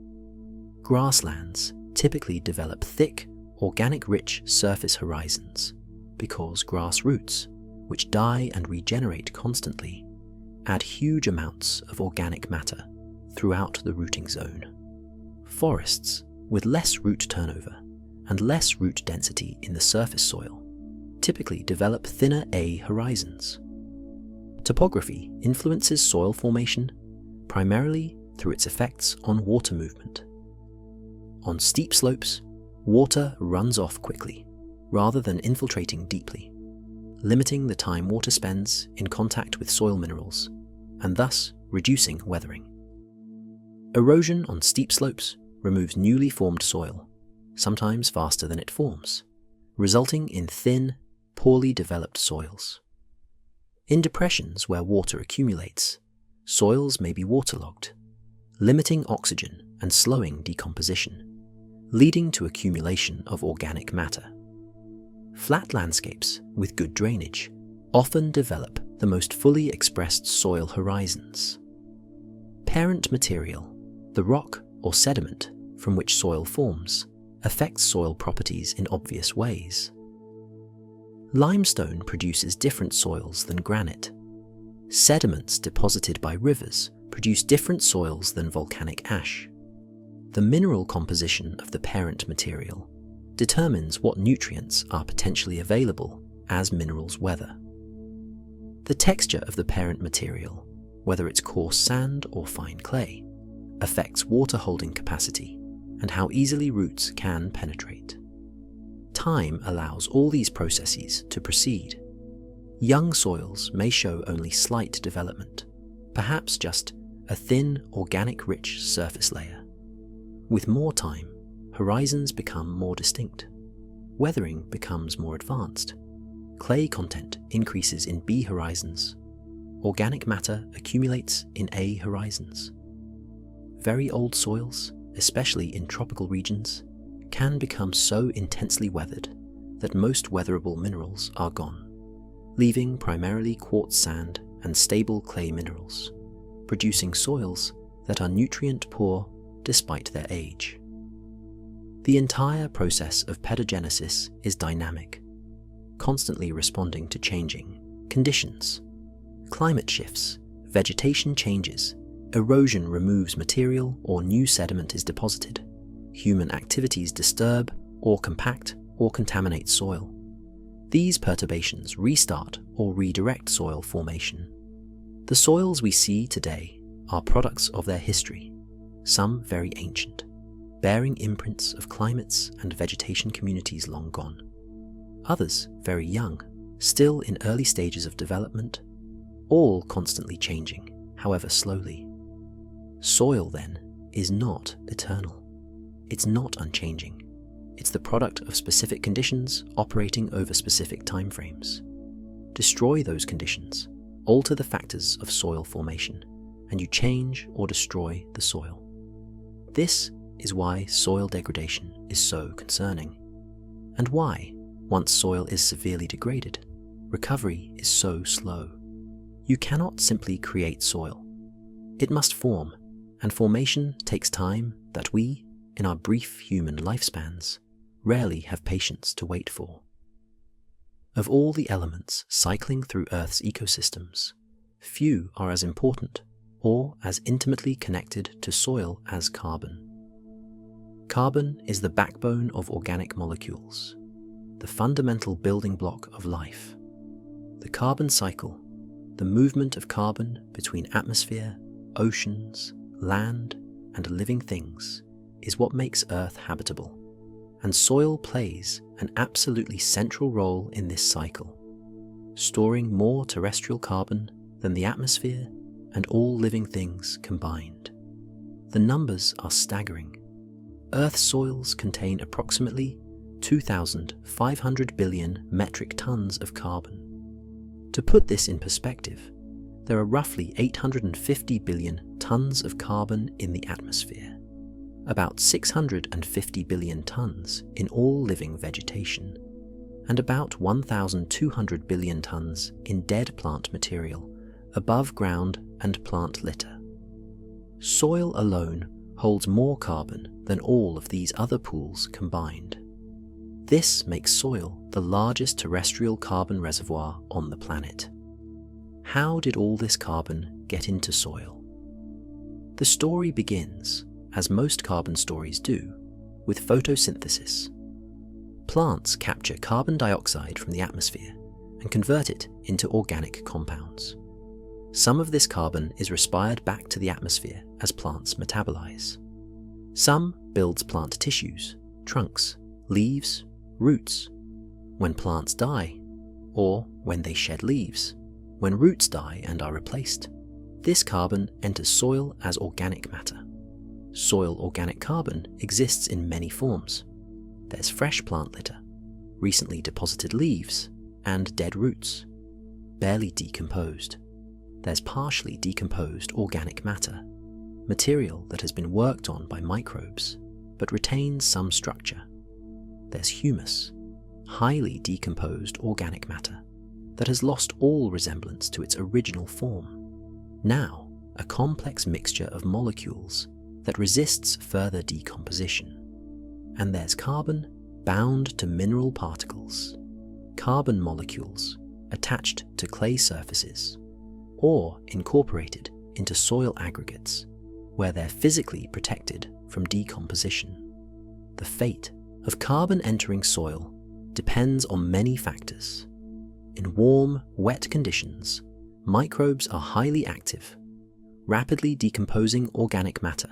Grasslands typically develop thick, organic-rich surface horizons because grass roots, which die and regenerate constantly, add huge amounts of organic matter throughout the rooting zone. Forests, with less root turnover and less root density in the surface soil, typically develop thinner A horizons. Topography influences soil formation primarily through its effects on water movement. On steep slopes, water runs off quickly, rather than infiltrating deeply, limiting the time water spends in contact with soil minerals, and thus reducing weathering. Erosion on steep slopes removes newly formed soil, sometimes faster than it forms, resulting in thin, poorly developed soils. In depressions where water accumulates, soils may be waterlogged, limiting oxygen and slowing decomposition, leading to accumulation of organic matter. Flat landscapes with good drainage often develop the most fully expressed soil horizons. Parent material, the rock or sediment from which soil forms, affects soil properties in obvious ways. Limestone produces different soils than granite. Sediments deposited by rivers produce different soils than volcanic ash. The mineral composition of the parent material determines what nutrients are potentially available as minerals weather. The texture of the parent material, whether it's coarse sand or fine clay, affects water holding capacity and how easily roots can penetrate. Time allows all these processes to proceed. Young soils may show only slight development, perhaps just a thin, organic-rich surface layer. With more time, horizons become more distinct. Weathering becomes more advanced. Clay content increases in B horizons. Organic matter accumulates in A horizons. Very old soils, especially in tropical regions, can become so intensely weathered that most weatherable minerals are gone, leaving primarily quartz sand and stable clay minerals, producing soils that are nutrient poor despite their age. The entire process of pedogenesis is dynamic, constantly responding to changing conditions. Climate shifts, vegetation changes, erosion removes material or new sediment is deposited. Human activities disturb or compact or contaminate soil. These perturbations restart or redirect soil formation. The soils we see today are products of their history, some very ancient, bearing imprints of climates and vegetation communities long gone. Others very young, still in early stages of development, all constantly changing, however slowly. Soil, then, is not eternal. It's not unchanging. It's the product of specific conditions operating over specific timeframes. Destroy those conditions, alter the factors of soil formation, and you change or destroy the soil. This is why soil degradation is so concerning, and why, once soil is severely degraded, recovery is so slow. You cannot simply create soil. It must form, and formation takes time that we, in our brief human lifespans, rarely have patience to wait for. Of all the elements cycling through Earth's ecosystems, few are as important or as intimately connected to soil as carbon. Carbon is the backbone of organic molecules, the fundamental building block of life. The carbon cycle, the movement of carbon between atmosphere, oceans, land, and living things, is what makes Earth habitable, and soil plays an absolutely central role in this cycle, storing more terrestrial carbon than the atmosphere and all living things combined. The numbers are staggering. Earth's soils contain approximately 2,500 billion metric tons of carbon. To put this in perspective, there are roughly 850 billion tons of carbon in the atmosphere, about 650 billion tons in all living vegetation, and about 1,200 billion tons in dead plant material above ground and plant litter. Soil alone holds more carbon than all of these other pools combined. This makes soil the largest terrestrial carbon reservoir on the planet. How did all this carbon get into soil? The story begins, as most carbon stories do, with photosynthesis. Plants capture carbon dioxide from the atmosphere and convert it into organic compounds. Some of this carbon is respired back to the atmosphere as plants metabolize. Some builds plant tissues, trunks, leaves, roots. When plants die, or when they shed leaves, when roots die and are replaced, this carbon enters soil as organic matter. Soil organic carbon exists in many forms. There's fresh plant litter, recently deposited leaves, and dead roots, barely decomposed. There's partially decomposed organic matter, material that has been worked on by microbes, but retains some structure. There's humus, highly decomposed organic matter, that has lost all resemblance to its original form. Now, a complex mixture of molecules that resists further decomposition. And there's carbon bound to mineral particles, carbon molecules attached to clay surfaces, or incorporated into soil aggregates, where they're physically protected from decomposition. The fate of carbon entering soil depends on many factors. In warm, wet conditions, microbes are highly active, rapidly decomposing organic matter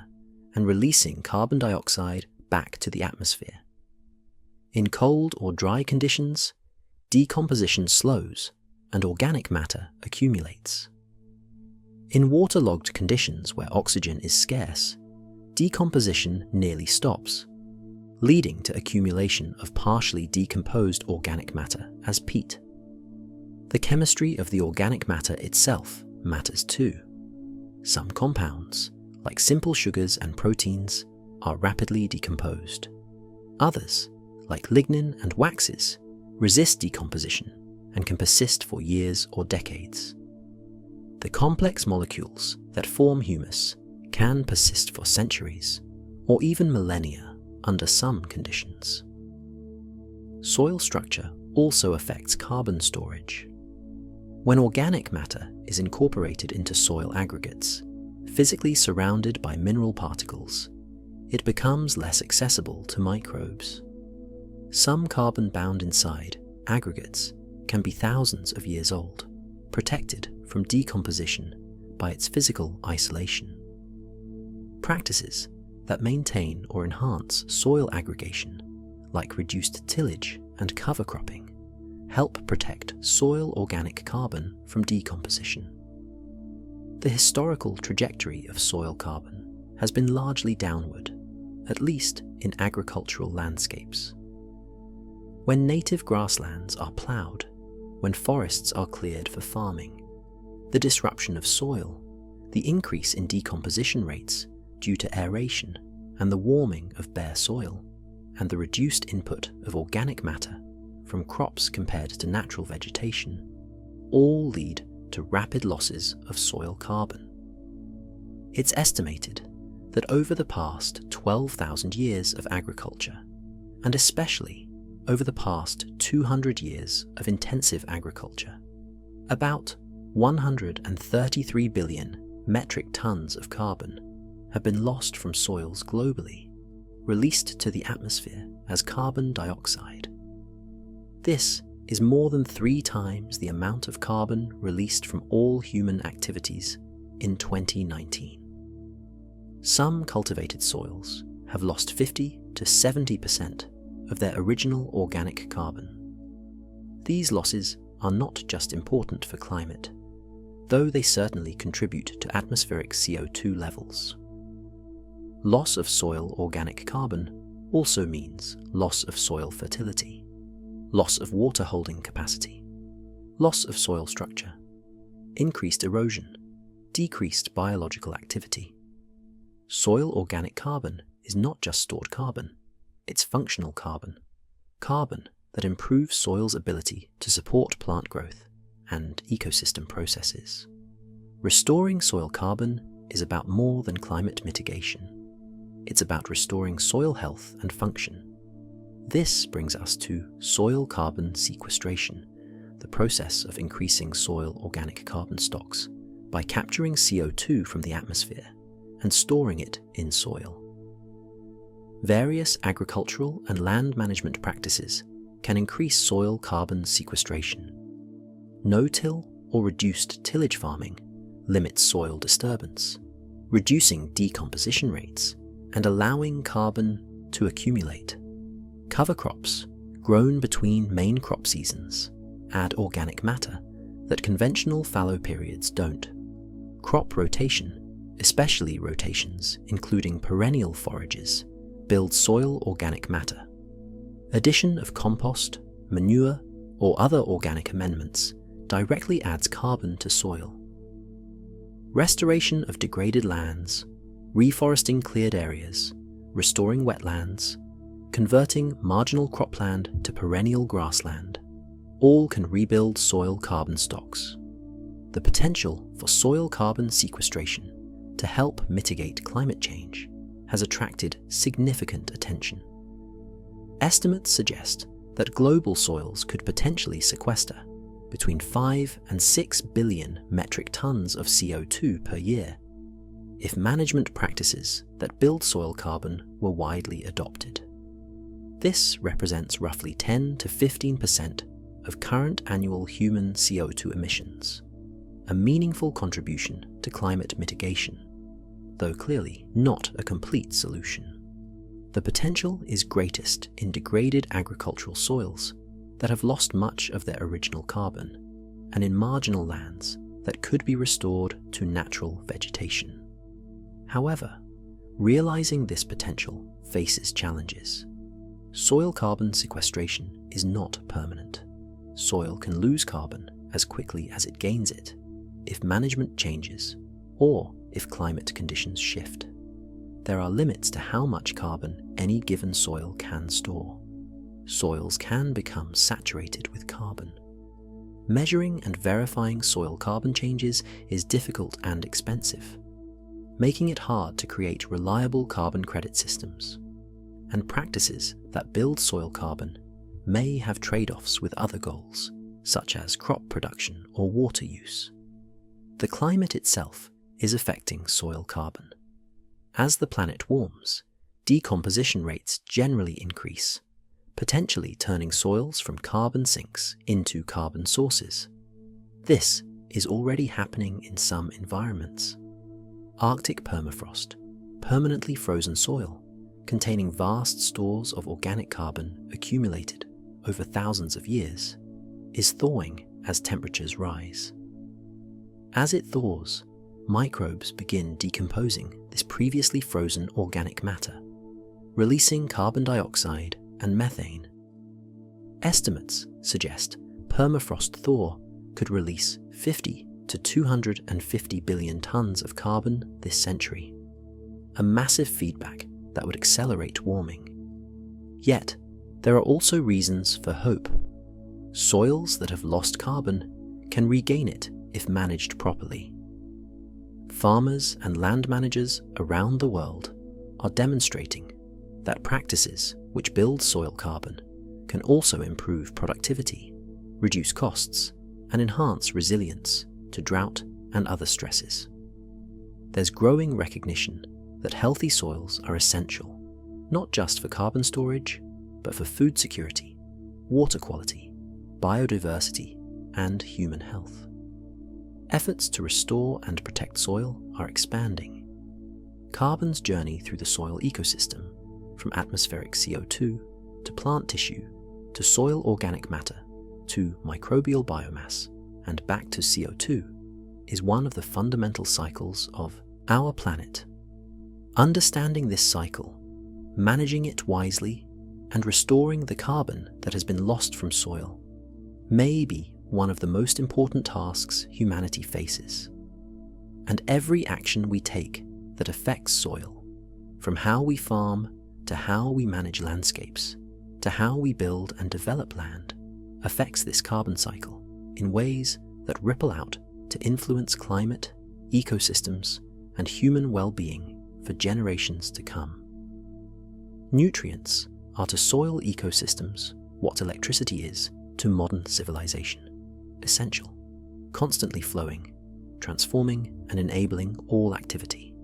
and releasing carbon dioxide back to the atmosphere. In cold or dry conditions, decomposition slows and organic matter accumulates. In waterlogged conditions where oxygen is scarce, decomposition nearly stops, leading to accumulation of partially decomposed organic matter as peat. The chemistry of the organic matter itself matters too. Some compounds, like simple sugars and proteins, are rapidly decomposed. Others, like lignin and waxes, resist decomposition and can persist for years or decades. The complex molecules that form humus can persist for centuries or even millennia under some conditions. Soil structure also affects carbon storage. When organic matter is incorporated into soil aggregates, physically surrounded by mineral particles, it becomes less accessible to microbes. Some carbon bound inside aggregates can be thousands of years old, protected from decomposition by its physical isolation. Practices that maintain or enhance soil aggregation, like reduced tillage and cover cropping, help protect soil organic carbon from decomposition. The historical trajectory of soil carbon has been largely downward, at least in agricultural landscapes. When native grasslands are ploughed, when forests are cleared for farming, the disruption of soil, the increase in decomposition rates due to aeration and the warming of bare soil, and the reduced input of organic matter from crops compared to natural vegetation, all lead to rapid losses of soil carbon. It's estimated that over the past 12,000 years of agriculture, and especially over the past 200 years of intensive agriculture, about 133 billion metric tons of carbon have been lost from soils globally, released to the atmosphere as carbon dioxide. This is more than 3 times the amount of carbon released from all human activities in 2019. Some cultivated soils have lost 50 to 70% of their original organic carbon. These losses are not just important for climate, though they certainly contribute to atmospheric CO2 levels. Loss of soil organic carbon also means loss of soil fertility, loss of water holding capacity, loss of soil structure, increased erosion, decreased biological activity. Soil organic carbon is not just stored carbon, it's functional carbon, carbon that improves soil's ability to support plant growth and ecosystem processes. Restoring soil carbon is about more than climate mitigation. It's about restoring soil health and function. This brings us to soil carbon sequestration, the process of increasing soil organic carbon stocks by capturing CO2 from the atmosphere and storing it in soil. Various agricultural and land management practices can increase soil carbon sequestration. No-till or reduced tillage farming limits soil disturbance, reducing decomposition rates and allowing carbon to accumulate. Cover crops, grown between main crop seasons, add organic matter that conventional fallow periods don't. Crop rotation, especially rotations including perennial forages, build soil organic matter. Addition of compost, manure, or other organic amendments directly adds carbon to soil. Restoration of degraded lands, reforesting cleared areas, restoring wetlands, converting marginal cropland to perennial grassland, all can rebuild soil carbon stocks. The potential for soil carbon sequestration to help mitigate climate change has attracted significant attention. Estimates suggest that global soils could potentially sequester between 5 and 6 billion metric tons of CO2 per year if management practices that build soil carbon were widely adopted. This represents roughly 10 to 15% of current annual human CO2 emissions, a meaningful contribution to climate mitigation, though clearly not a complete solution. The potential is greatest in degraded agricultural soils that have lost much of their original carbon, and in marginal lands that could be restored to natural vegetation. However, realizing this potential faces challenges. Soil carbon sequestration is not permanent. Soil can lose carbon as quickly as it gains it if management changes or if climate conditions shift. There are limits to how much carbon any given soil can store. Soils can become saturated with carbon. Measuring and verifying soil carbon changes is difficult and expensive, making it hard to create reliable carbon credit systems. And practices that build soil carbon may have trade-offs with other goals, such as crop production or water use. The climate itself is affecting soil carbon. As the planet warms, decomposition rates generally increase, potentially turning soils from carbon sinks into carbon sources. This is already happening in some environments. Arctic permafrost, permanently frozen soil, containing vast stores of organic carbon accumulated over thousands of years, is thawing as temperatures rise. As it thaws, microbes begin decomposing this previously frozen organic matter, releasing carbon dioxide and methane. Estimates suggest permafrost thaw could release 50 to 250 billion tons of carbon this century, a massive feedback that would accelerate warming. Yet, there are also reasons for hope. Soils that have lost carbon can regain it if managed properly. Farmers and land managers around the world are demonstrating that practices which build soil carbon can also improve productivity, reduce costs, and enhance resilience to drought and other stresses. There's growing recognition that healthy soils are essential, not just for carbon storage, but for food security, water quality, biodiversity, and human health. Efforts to restore and protect soil are expanding. Carbon's journey through the soil ecosystem, from atmospheric CO2 to plant tissue to soil organic matter to microbial biomass and back to CO2, is one of the fundamental cycles of our planet. Understanding this cycle, managing it wisely, and restoring the carbon that has been lost from soil may be one of the most important tasks humanity faces. And every action we take that affects soil, from how we farm to how we manage landscapes, to how we build and develop land, affects this carbon cycle in ways that ripple out to influence climate, ecosystems, and human well-being for generations to come. Nutrients are to soil ecosystems what electricity is to modern civilization, essential, constantly flowing, transforming and enabling all activity.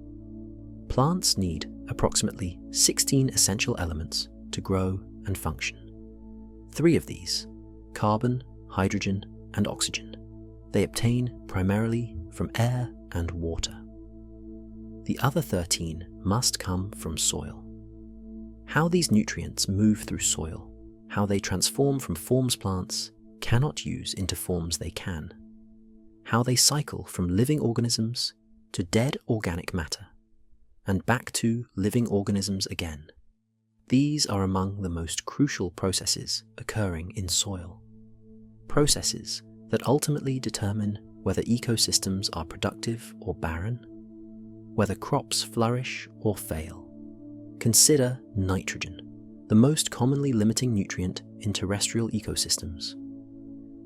Plants need approximately 16 essential elements to grow and function. 3 of these, carbon, hydrogen, and oxygen, they obtain primarily from air and water. The other 13 must come from soil. How these nutrients move through soil, how they transform from forms plants cannot use into forms they can, how they cycle from living organisms to dead organic matter, and back to living organisms again. These are among the most crucial processes occurring in soil. Processes that ultimately determine whether ecosystems are productive or barren, whether crops flourish or fail. Consider nitrogen, the most commonly limiting nutrient in terrestrial ecosystems.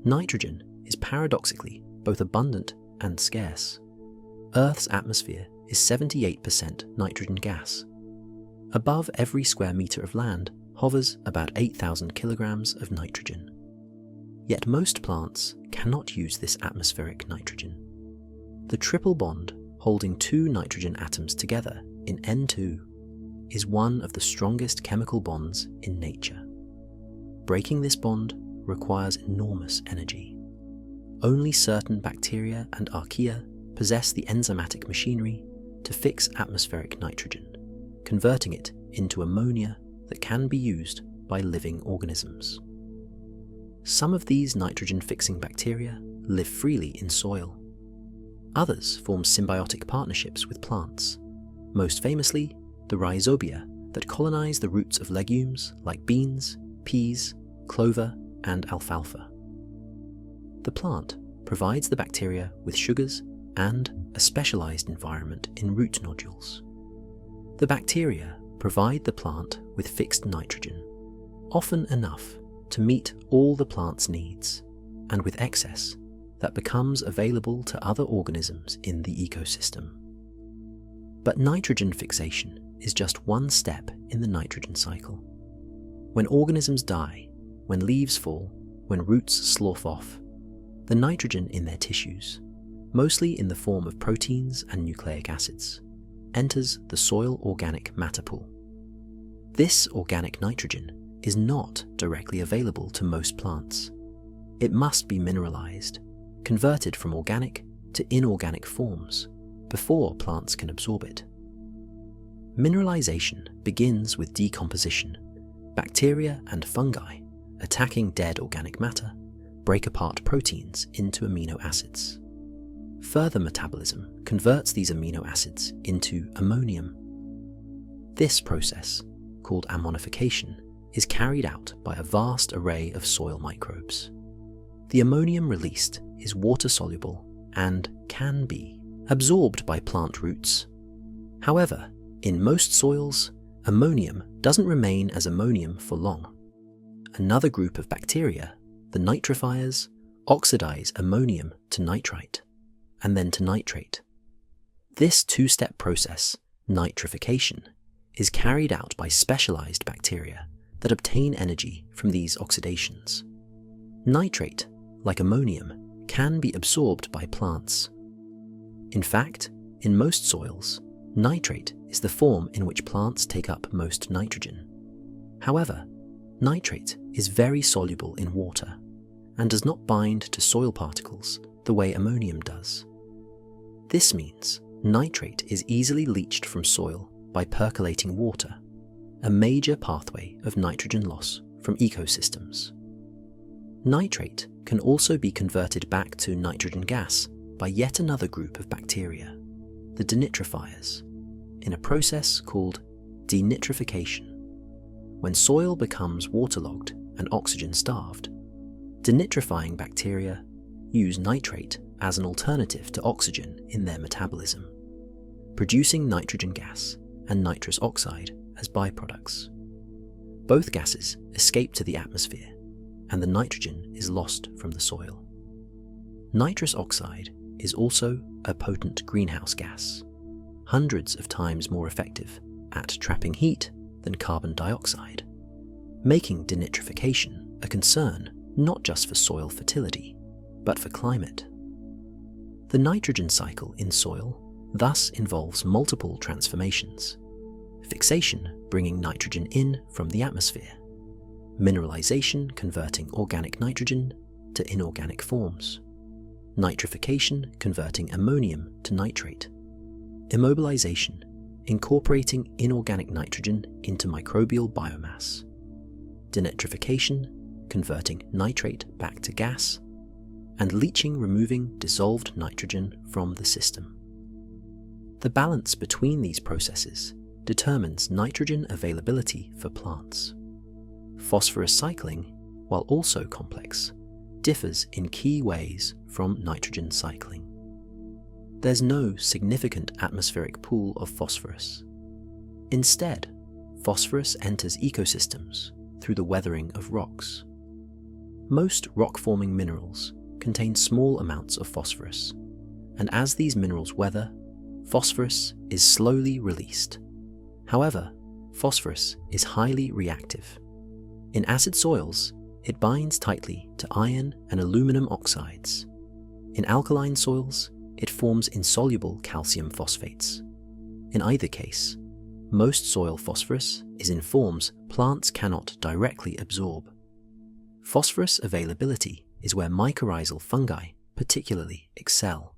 Nitrogen is paradoxically both abundant and scarce. Earth's atmosphere is 78% nitrogen gas. Above every square meter of land hovers about 8,000 kilograms of nitrogen. Yet most plants cannot use this atmospheric nitrogen. The triple bond holding 2 nitrogen atoms together in N2 is one of the strongest chemical bonds in nature. Breaking this bond requires enormous energy. Only certain bacteria and archaea possess the enzymatic machinery to fix atmospheric nitrogen, converting it into ammonia that can be used by living organisms. Some of these nitrogen-fixing bacteria live freely in soil. Others form symbiotic partnerships with plants, most famously the rhizosphere that colonize the roots of legumes like beans, peas, clover, and alfalfa. The plant provides the bacteria with sugars and a specialized environment in root nodules. The bacteria provide the plant with fixed nitrogen, often enough to meet all the plant's needs, and with excess that becomes available to other organisms in the ecosystem. But nitrogen fixation is just one step in the nitrogen cycle. When organisms die, when leaves fall, when roots slough off, the nitrogen in their tissues, mostly in the form of proteins and nucleic acids, enters the soil organic matter pool. This organic nitrogen is not directly available to most plants. It must be mineralized, converted from organic to inorganic forms, before plants can absorb it. Mineralization begins with decomposition. Bacteria and fungi, attacking dead organic matter, break apart proteins into amino acids. Further metabolism converts these amino acids into ammonium. This process, called ammonification, is carried out by a vast array of soil microbes. The ammonium released is water-soluble and can be absorbed by plant roots. However, in most soils, ammonium doesn't remain as ammonium for long. Another group of bacteria, the nitrifiers, oxidize ammonium to nitrite, and then to nitrate. This two-step process, nitrification, is carried out by specialized bacteria that obtain energy from these oxidations. Nitrate, like ammonium, can be absorbed by plants. In fact, in most soils, nitrate is the form in which plants take up most nitrogen. However, nitrate is very soluble in water and does not bind to soil particles the way ammonium does. This means nitrate is easily leached from soil by percolating water, a major pathway of nitrogen loss from ecosystems. Nitrate can also be converted back to nitrogen gas by yet another group of bacteria, the denitrifiers, in a process called denitrification. When soil becomes waterlogged and oxygen-starved, denitrifying bacteria use nitrate as an alternative to oxygen in their metabolism, producing nitrogen gas and nitrous oxide as byproducts. Both gases escape to the atmosphere, and the nitrogen is lost from the soil. Nitrous oxide is also a potent greenhouse gas, hundreds of times more effective at trapping heat than carbon dioxide, making denitrification a concern not just for soil fertility, but for climate. The nitrogen cycle in soil thus involves multiple transformations: fixation bringing nitrogen in from the atmosphere, mineralization converting organic nitrogen to inorganic forms, nitrification converting ammonium to nitrate, immobilization incorporating inorganic nitrogen into microbial biomass, denitrification converting nitrate back to gas, and leaching removing dissolved nitrogen from the system. The balance between these processes determines nitrogen availability for plants. Phosphorus cycling, while also complex, differs in key ways from nitrogen cycling. There's no significant atmospheric pool of phosphorus. Instead, phosphorus enters ecosystems through the weathering of rocks. Most rock-forming minerals contain small amounts of phosphorus, and as these minerals weather, phosphorus is slowly released. However, phosphorus is highly reactive. In acid soils, it binds tightly to iron and aluminum oxides. In alkaline soils, it forms insoluble calcium phosphates. In either case, most soil phosphorus is in forms plants cannot directly absorb. Phosphorus availability is where mycorrhizal fungi particularly excel.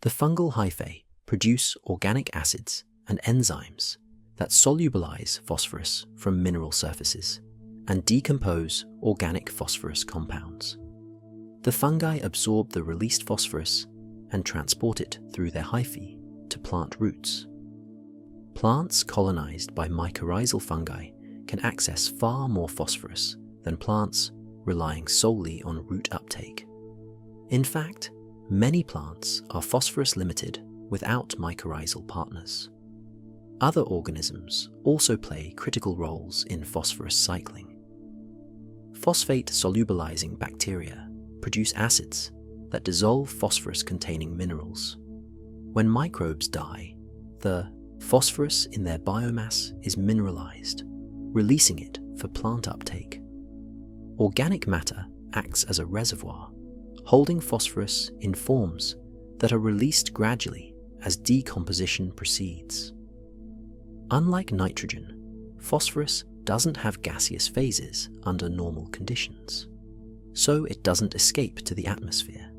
The fungal hyphae produce organic acids and enzymes that solubilize phosphorus from mineral surfaces and decompose organic phosphorus compounds. The fungi absorb the released phosphorus and transport it through their hyphae to plant roots. Plants colonized by mycorrhizal fungi can access far more phosphorus than plants relying solely on root uptake. In fact, many plants are phosphorus limited without mycorrhizal partners. Other organisms also play critical roles in phosphorus cycling. Phosphate solubilizing bacteria produce acids that dissolve phosphorus-containing minerals. When microbes die, the phosphorus in their biomass is mineralized, releasing it for plant uptake. Organic matter acts as a reservoir, holding phosphorus in forms that are released gradually as decomposition proceeds. Unlike nitrogen, phosphorus doesn't have gaseous phases under normal conditions, so it doesn't escape to the atmosphere.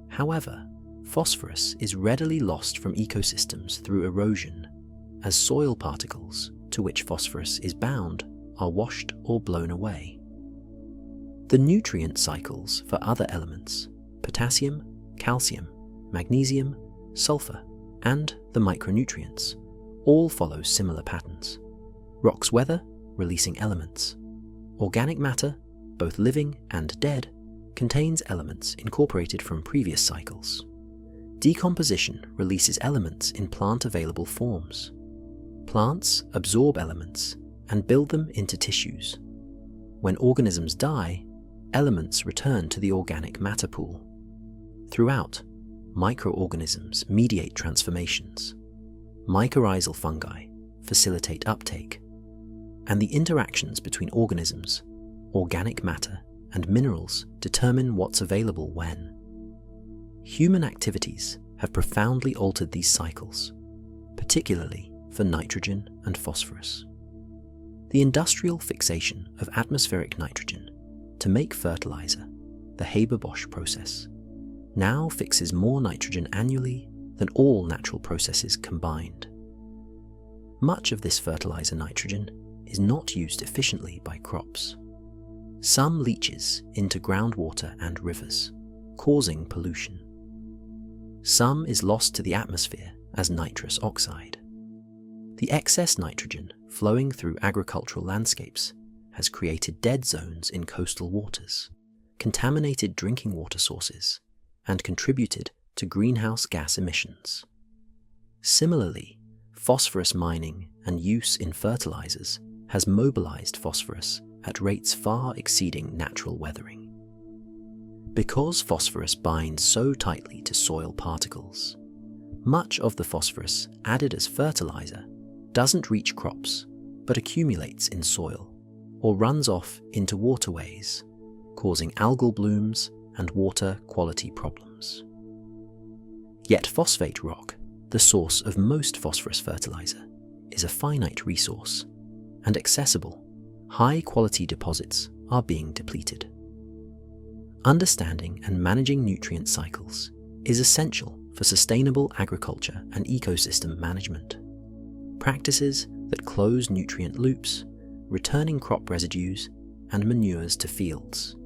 However, phosphorus is readily lost from ecosystems through erosion, as soil particles to which phosphorus is bound are washed or blown away. The nutrient cycles for other elements, potassium, calcium, magnesium, sulfur, and the micronutrients, all follow similar patterns. Rocks weather, releasing elements. Organic matter, both living and dead, contains elements incorporated from previous cycles. Decomposition releases elements in plant-available forms. Plants absorb elements and build them into tissues. When organisms die, elements return to the organic matter pool. Throughout, microorganisms mediate transformations. Mycorrhizal fungi facilitate uptake, and the interactions between organisms, organic matter, and minerals determine what's available when. Human activities have profoundly altered these cycles, particularly for nitrogen and phosphorus. The industrial fixation of atmospheric nitrogen to make fertilizer, the Haber-Bosch process, now fixes more nitrogen annually than all natural processes combined. Much of this fertilizer nitrogen is not used efficiently by crops. Some leaches into groundwater and rivers, causing pollution. Some is lost to the atmosphere as nitrous oxide. The excess nitrogen flowing through agricultural landscapes has created dead zones in coastal waters, contaminated drinking water sources, and contributed to greenhouse gas emissions. Similarly, phosphorus mining and use in fertilizers has mobilized phosphorus at rates far exceeding natural weathering. Because phosphorus binds so tightly to soil particles, much of the phosphorus added as fertilizer doesn't reach crops but accumulates in soil or runs off into waterways, causing algal blooms and water quality problems. Yet phosphate rock, the source of most phosphorus fertilizer, is a finite resource, and accessible, high-quality deposits are being depleted. Understanding and managing nutrient cycles is essential for sustainable agriculture and ecosystem management. Practices that close nutrient loops, returning crop residues and manures to fields,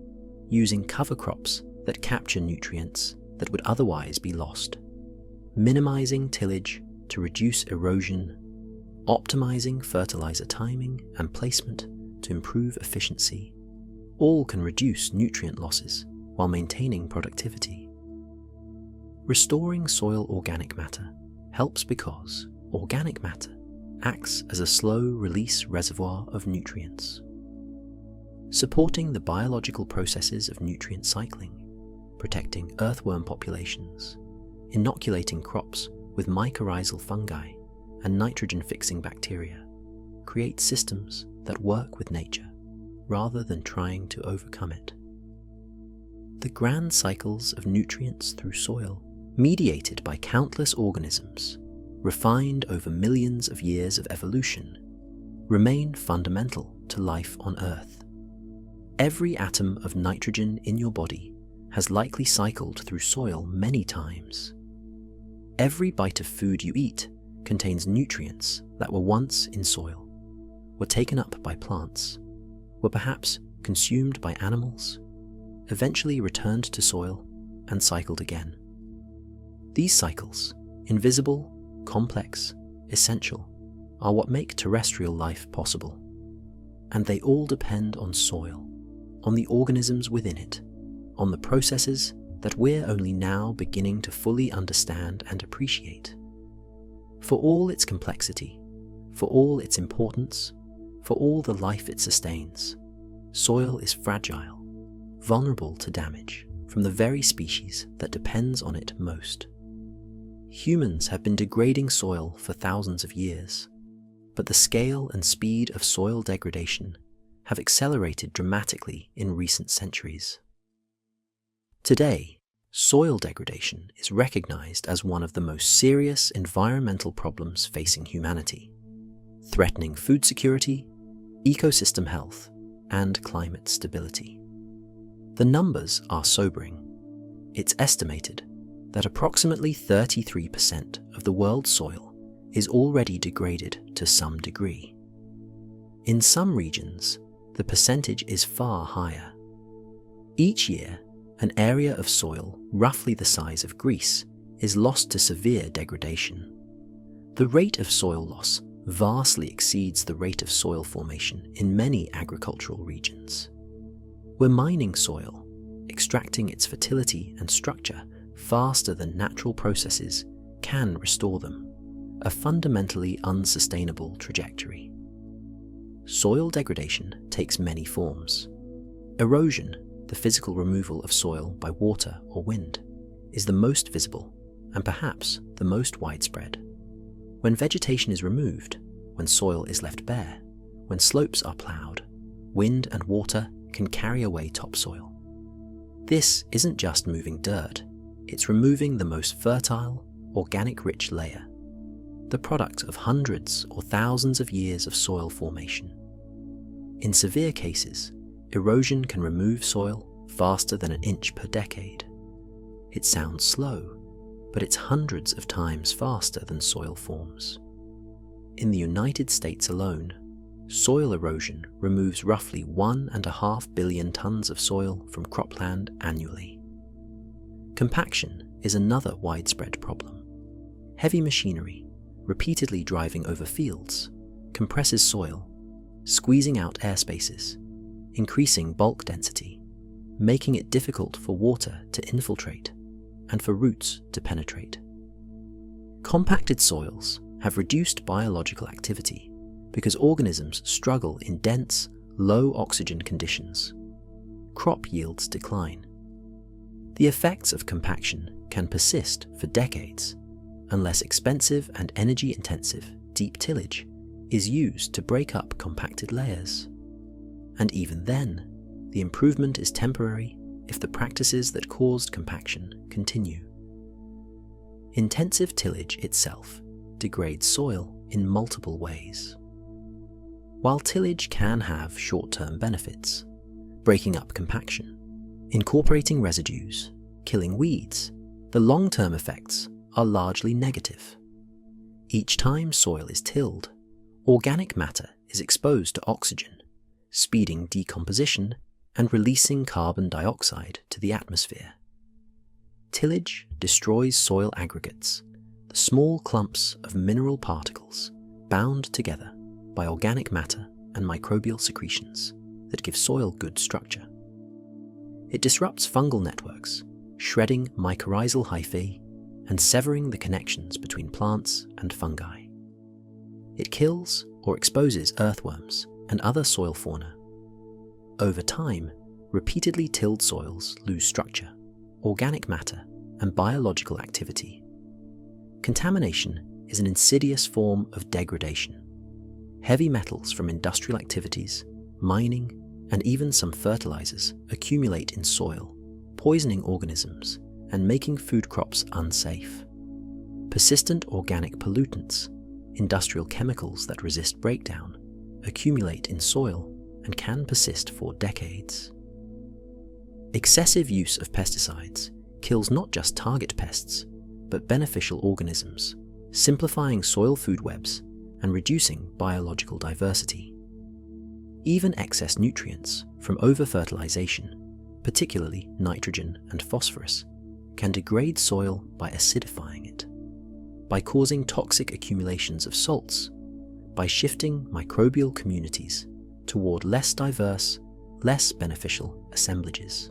using cover crops that capture nutrients that would otherwise be lost, minimizing tillage to reduce erosion, optimizing fertilizer timing and placement to improve efficiency, all can reduce nutrient losses while maintaining productivity. Restoring soil organic matter helps because organic matter acts as a slow-release reservoir of nutrients, supporting the biological processes of nutrient cycling, protecting earthworm populations, inoculating crops with mycorrhizal fungi and nitrogen-fixing bacteria, create systems that work with nature rather than trying to overcome it. The grand cycles of nutrients through soil, mediated by countless organisms, refined over millions of years of evolution, remain fundamental to life on Earth. Every atom of nitrogen in your body has likely cycled through soil many times. Every bite of food you eat contains nutrients that were once in soil, were taken up by plants, were perhaps consumed by animals, eventually returned to soil and cycled again. These cycles, invisible, complex, essential, are what make terrestrial life possible. And they all depend on soil, on the organisms within it, on the processes that we're only now beginning to fully understand and appreciate. For all its complexity, for all its importance, for all the life it sustains, soil is fragile, vulnerable to damage from the very species that depends on it most. Humans have been degrading soil for thousands of years, but the scale and speed of soil degradation have accelerated dramatically in recent centuries. Today, soil degradation is recognized as one of the most serious environmental problems facing humanity, threatening food security, ecosystem health, and climate stability. The numbers are sobering. It's estimated that approximately 33% of the world's soil is already degraded to some degree. In some regions, the percentage is far higher. Each year, an area of soil roughly the size of Greece is lost to severe degradation. The rate of soil loss vastly exceeds the rate of soil formation in many agricultural regions. We're mining soil, extracting its fertility and structure faster than natural processes can restore them, a fundamentally unsustainable trajectory. Soil degradation takes many forms. Erosion, the physical removal of soil by water or wind, is the most visible and perhaps the most widespread. When vegetation is removed, when soil is left bare, when slopes are ploughed, wind and water can carry away topsoil. This isn't just moving dirt, it's removing the most fertile, organic-rich layer, the product of hundreds or thousands of years of soil formation. In severe cases, erosion can remove soil faster than an inch per decade. It sounds slow, but it's hundreds of times faster than soil forms. In the United States alone, soil erosion removes roughly 1.5 billion tons of soil from cropland annually. Compaction is another widespread problem. Heavy machinery, repeatedly driving over fields, compresses soil, squeezing out air spaces, increasing bulk density, making it difficult for water to infiltrate and for roots to penetrate. Compacted soils have reduced biological activity because organisms struggle in dense, low oxygen conditions. Crop yields decline. The effects of compaction can persist for decades unless expensive and energy-intensive deep tillage is used to break up compacted layers. And even then, the improvement is temporary if the practices that caused compaction continue. Intensive tillage itself degrades soil in multiple ways. While tillage can have short-term benefits, breaking up compaction, Incorporating residues, killing weeds, the long-term effects are largely negative. Each time soil is tilled, organic matter is exposed to oxygen, speeding decomposition and releasing carbon dioxide to the atmosphere. Tillage destroys soil aggregates, the small clumps of mineral particles bound together by organic matter and microbial secretions that give soil good structure. It disrupts fungal networks, shredding mycorrhizal hyphae and severing the connections between plants and fungi. It kills or exposes earthworms and other soil fauna. Over time, repeatedly tilled soils lose structure, organic matter, and biological activity. Contamination is an insidious form of degradation. Heavy metals from industrial activities, mining, and even some fertilizers accumulate in soil, poisoning organisms and making food crops unsafe. Persistent organic pollutants, industrial chemicals that resist breakdown, accumulate in soil and can persist for decades. Excessive use of pesticides kills not just target pests, but beneficial organisms, simplifying soil food webs and reducing biological diversity. Even excess nutrients from over-fertilization, particularly nitrogen and phosphorus, can degrade soil by acidifying it, by causing toxic accumulations of salts, by shifting microbial communities toward less diverse, less beneficial assemblages.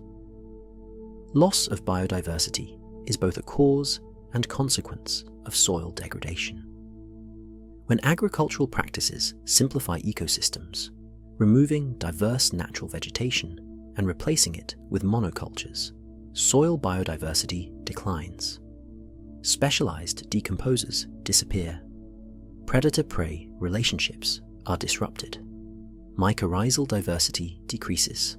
Loss of biodiversity is both a cause and consequence of soil degradation. When agricultural practices simplify ecosystems, removing diverse natural vegetation and replacing it with monocultures, soil biodiversity declines. Specialized decomposers disappear. Predator-prey relationships are disrupted. Mycorrhizal diversity decreases.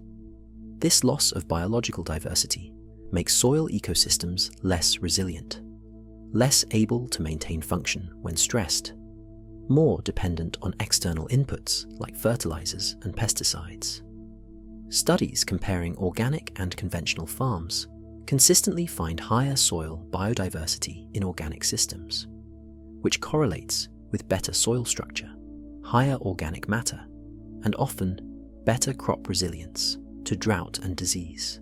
This loss of biological diversity makes soil ecosystems less resilient, less able to maintain function when stressed, more dependent on external inputs like fertilizers and pesticides. Studies comparing organic and conventional farms consistently find higher soil biodiversity in organic systems, which correlates with better soil structure, higher organic matter, and often better crop resilience to drought and disease.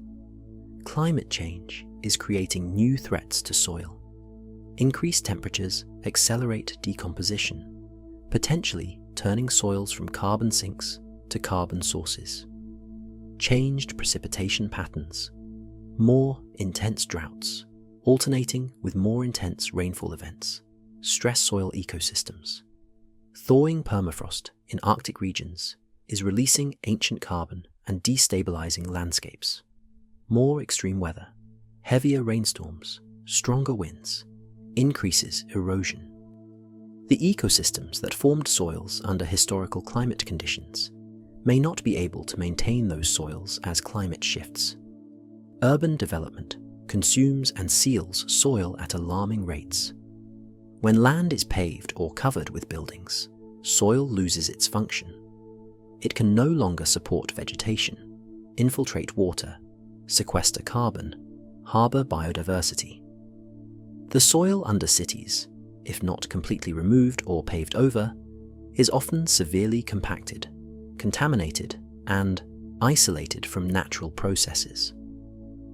Climate change is creating new threats to soil. Increased temperatures accelerate decomposition, potentially turning soils from carbon sinks to carbon sources. Changed precipitation patterns, more intense droughts, alternating with more intense rainfall events, stress soil ecosystems. Thawing permafrost in Arctic regions is releasing ancient carbon and destabilizing landscapes. More extreme weather, heavier rainstorms, stronger winds, increases erosion. The ecosystems that formed soils under historical climate conditions may not be able to maintain those soils as climate shifts. Urban development consumes and seals soil at alarming rates. When land is paved or covered with buildings, soil loses its function. It can no longer support vegetation, infiltrate water, sequester carbon, harbor biodiversity. The soil under cities, if not completely removed or paved over, is often severely compacted, contaminated, and isolated from natural processes.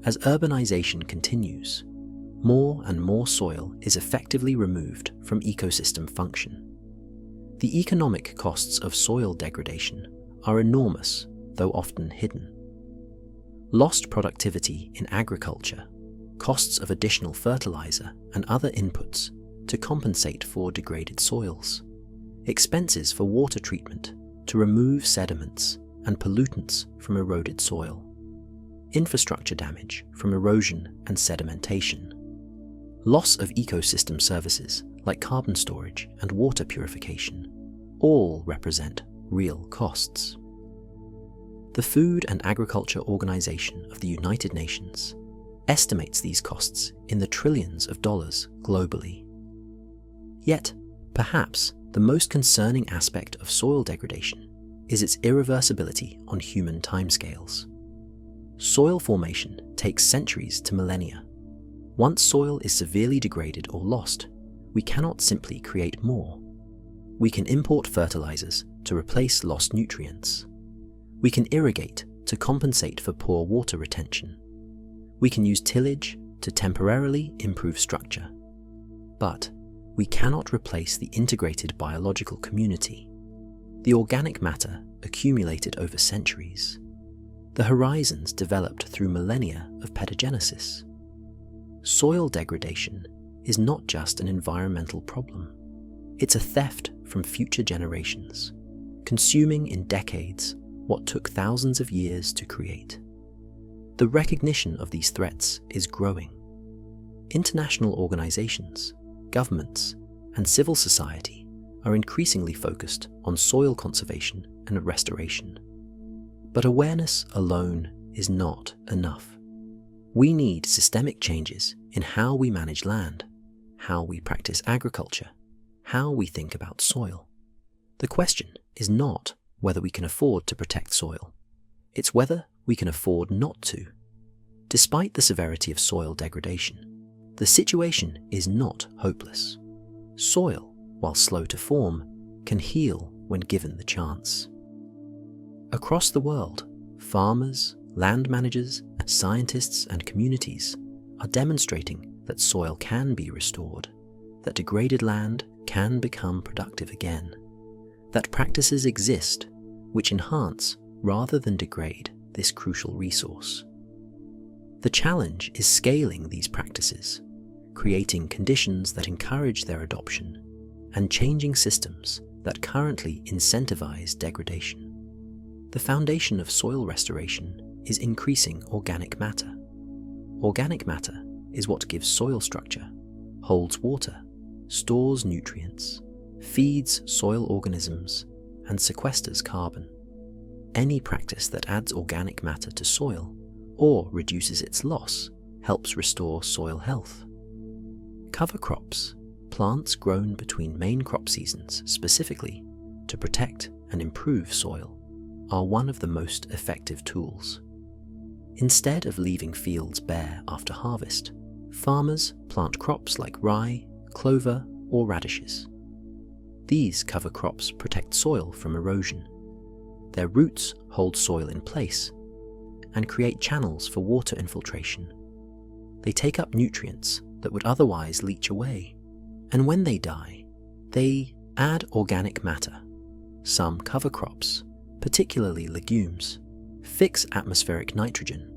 As urbanization continues, more and more soil is effectively removed from ecosystem function. The economic costs of soil degradation are enormous, though often hidden. Lost productivity in agriculture, costs of additional fertilizer and other inputs to compensate for degraded soils, expenses for water treatment to remove sediments and pollutants from eroded soil, infrastructure damage from erosion and sedimentation, loss of ecosystem services like carbon storage and water purification, all represent real costs. The Food and Agriculture Organization of the United Nations estimates these costs in the trillions of dollars globally. Yet, perhaps the most concerning aspect of soil degradation is its irreversibility on human timescales. Soil formation takes centuries to millennia. Once soil is severely degraded or lost, we cannot simply create more. We can import fertilizers to replace lost nutrients. We can irrigate to compensate for poor water retention. We can use tillage to temporarily improve structure. But we cannot replace the integrated biological community, the organic matter accumulated over centuries, the horizons developed through millennia of pedogenesis. Soil degradation is not just an environmental problem. It's a theft from future generations, consuming in decades what took thousands of years to create. The recognition of these threats is growing. International organizations, governments, and civil society are increasingly focused on soil conservation and restoration. But awareness alone is not enough. We need systemic changes in how we manage land, how we practice agriculture, how we think about soil. The question is not whether we can afford to protect soil. It's whether we can afford not to. Despite the severity of soil degradation, the situation is not hopeless. Soil, while slow to form, can heal when given the chance. Across the world, farmers, land managers, scientists, and communities are demonstrating that soil can be restored, that degraded land can become productive again, that practices exist which enhance rather than degrade this crucial resource. The challenge is scaling these practices, creating conditions that encourage their adoption, and changing systems that currently incentivize degradation. The foundation of soil restoration is increasing organic matter. Organic matter is what gives soil structure, holds water, stores nutrients, feeds soil organisms, and sequesters carbon. Any practice that adds organic matter to soil or reduces its loss helps restore soil health. Cover crops, plants grown between main crop seasons specifically to protect and improve soil, are one of the most effective tools. Instead of leaving fields bare after harvest, farmers plant crops like rye, clover, or radishes. These cover crops protect soil from erosion. Their roots hold soil in place and create channels for water infiltration. They take up nutrients that would otherwise leach away, and when they die, they add organic matter. Some cover crops, particularly legumes, fix atmospheric nitrogen,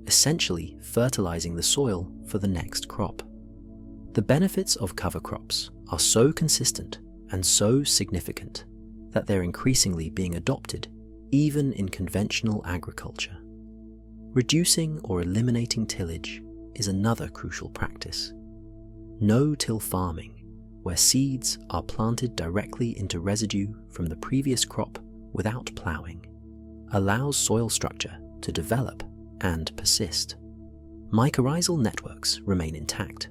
essentially fertilizing the soil for the next crop. The benefits of cover crops are so consistent and so significant that they're increasingly being adopted even in conventional agriculture. Reducing or eliminating tillage is another crucial practice. No-till farming, where seeds are planted directly into residue from the previous crop without ploughing, allows soil structure to develop and persist. Mycorrhizal networks remain intact.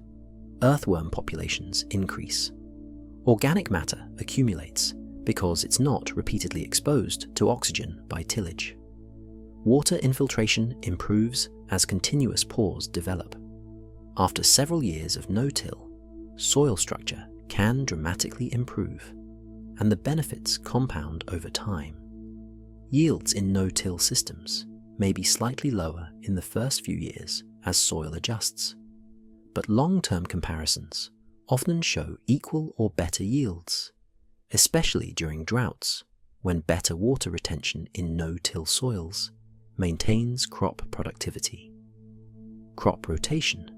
Earthworm populations increase. Organic matter accumulates because it's not repeatedly exposed to oxygen by tillage. Water infiltration improves as continuous pores develop. After several years of no-till, soil structure can dramatically improve, and the benefits compound over time. Yields in no-till systems may be slightly lower in the first few years as soil adjusts, but long-term comparisons often show equal or better yields, especially during droughts, when better water retention in no-till soils maintains crop productivity. Crop rotation,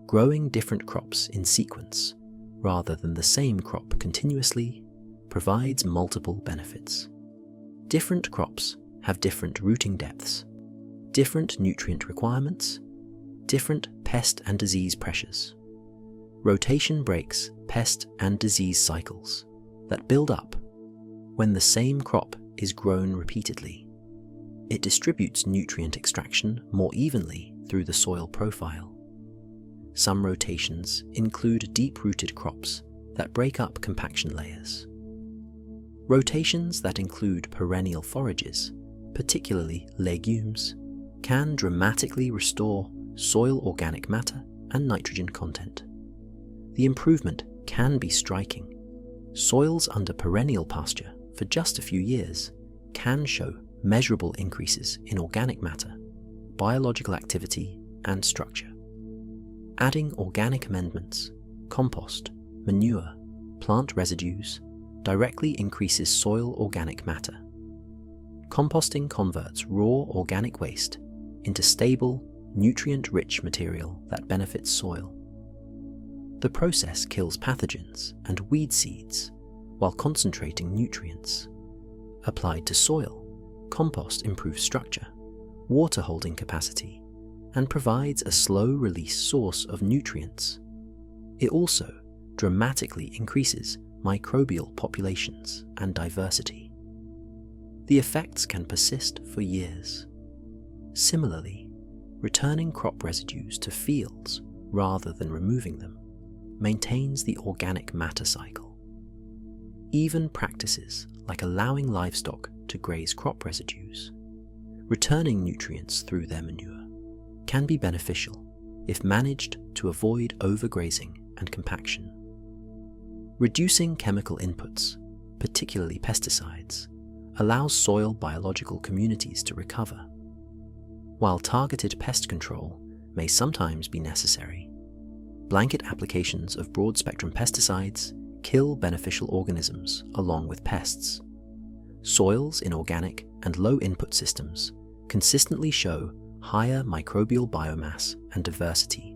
growing different crops in sequence rather than the same crop continuously, provides multiple benefits. Different crops have different rooting depths, different nutrient requirements, different pest and disease pressures. Rotation breaks pest and disease cycles that build up when the same crop is grown repeatedly. It distributes nutrient extraction more evenly through the soil profile. Some rotations include deep-rooted crops that break up compaction layers. Rotations that include perennial forages, particularly legumes, can dramatically restore soil organic matter and nitrogen content. The improvement can be striking. Soils under perennial pasture for just a few years can show measurable increases in organic matter, biological activity, and structure. Adding organic amendments, compost, manure, plant residues, directly increases soil organic matter. Composting converts raw organic waste into stable, nutrient-rich material that benefits soil. The process kills pathogens and weed seeds while concentrating nutrients. Applied to soil, compost improves structure, water holding capacity, and provides a slow-release source of nutrients. It also dramatically increases microbial populations and diversity. The effects can persist for years. Similarly, returning crop residues to fields rather than removing them maintains the organic matter cycle. Even practices like allowing livestock to graze crop residues, returning nutrients through their manure, can be beneficial if managed to avoid overgrazing and compaction. Reducing chemical inputs, particularly pesticides, allows soil biological communities to recover. While targeted pest control may sometimes be necessary, blanket applications of broad-spectrum pesticides kill beneficial organisms along with pests. Soils in organic and low-input systems consistently show higher microbial biomass and diversity,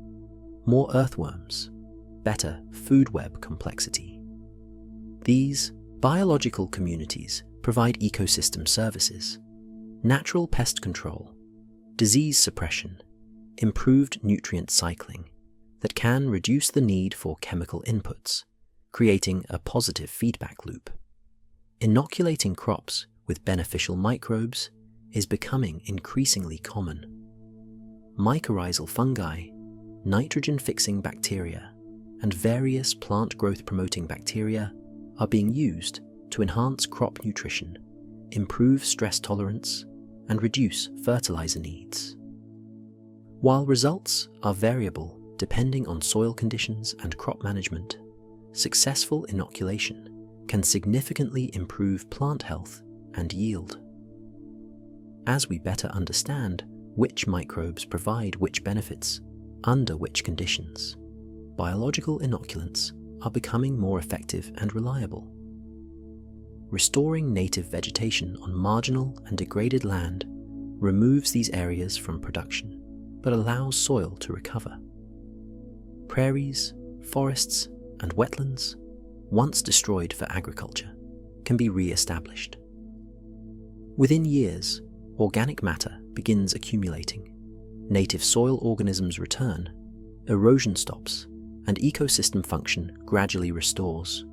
more earthworms, better food web complexity. These biological communities provide ecosystem services, natural pest control, disease suppression, improved nutrient cycling that can reduce the need for chemical inputs, creating a positive feedback loop. Inoculating crops with beneficial microbes is becoming increasingly common. Mycorrhizal fungi, nitrogen-fixing bacteria, and various plant growth-promoting bacteria are being used to enhance crop nutrition, improve stress tolerance, and reduce fertilizer needs. While results are variable depending on soil conditions and crop management, successful inoculation can significantly improve plant health and yield. As we better understand which microbes provide which benefits under which conditions, biological inoculants are becoming more effective and reliable. Restoring native vegetation on marginal and degraded land removes these areas from production, but allows soil to recover. Prairies, forests, and wetlands, once destroyed for agriculture, can be re-established. Within years, organic matter begins accumulating, native soil organisms return, erosion stops, and ecosystem function gradually restores.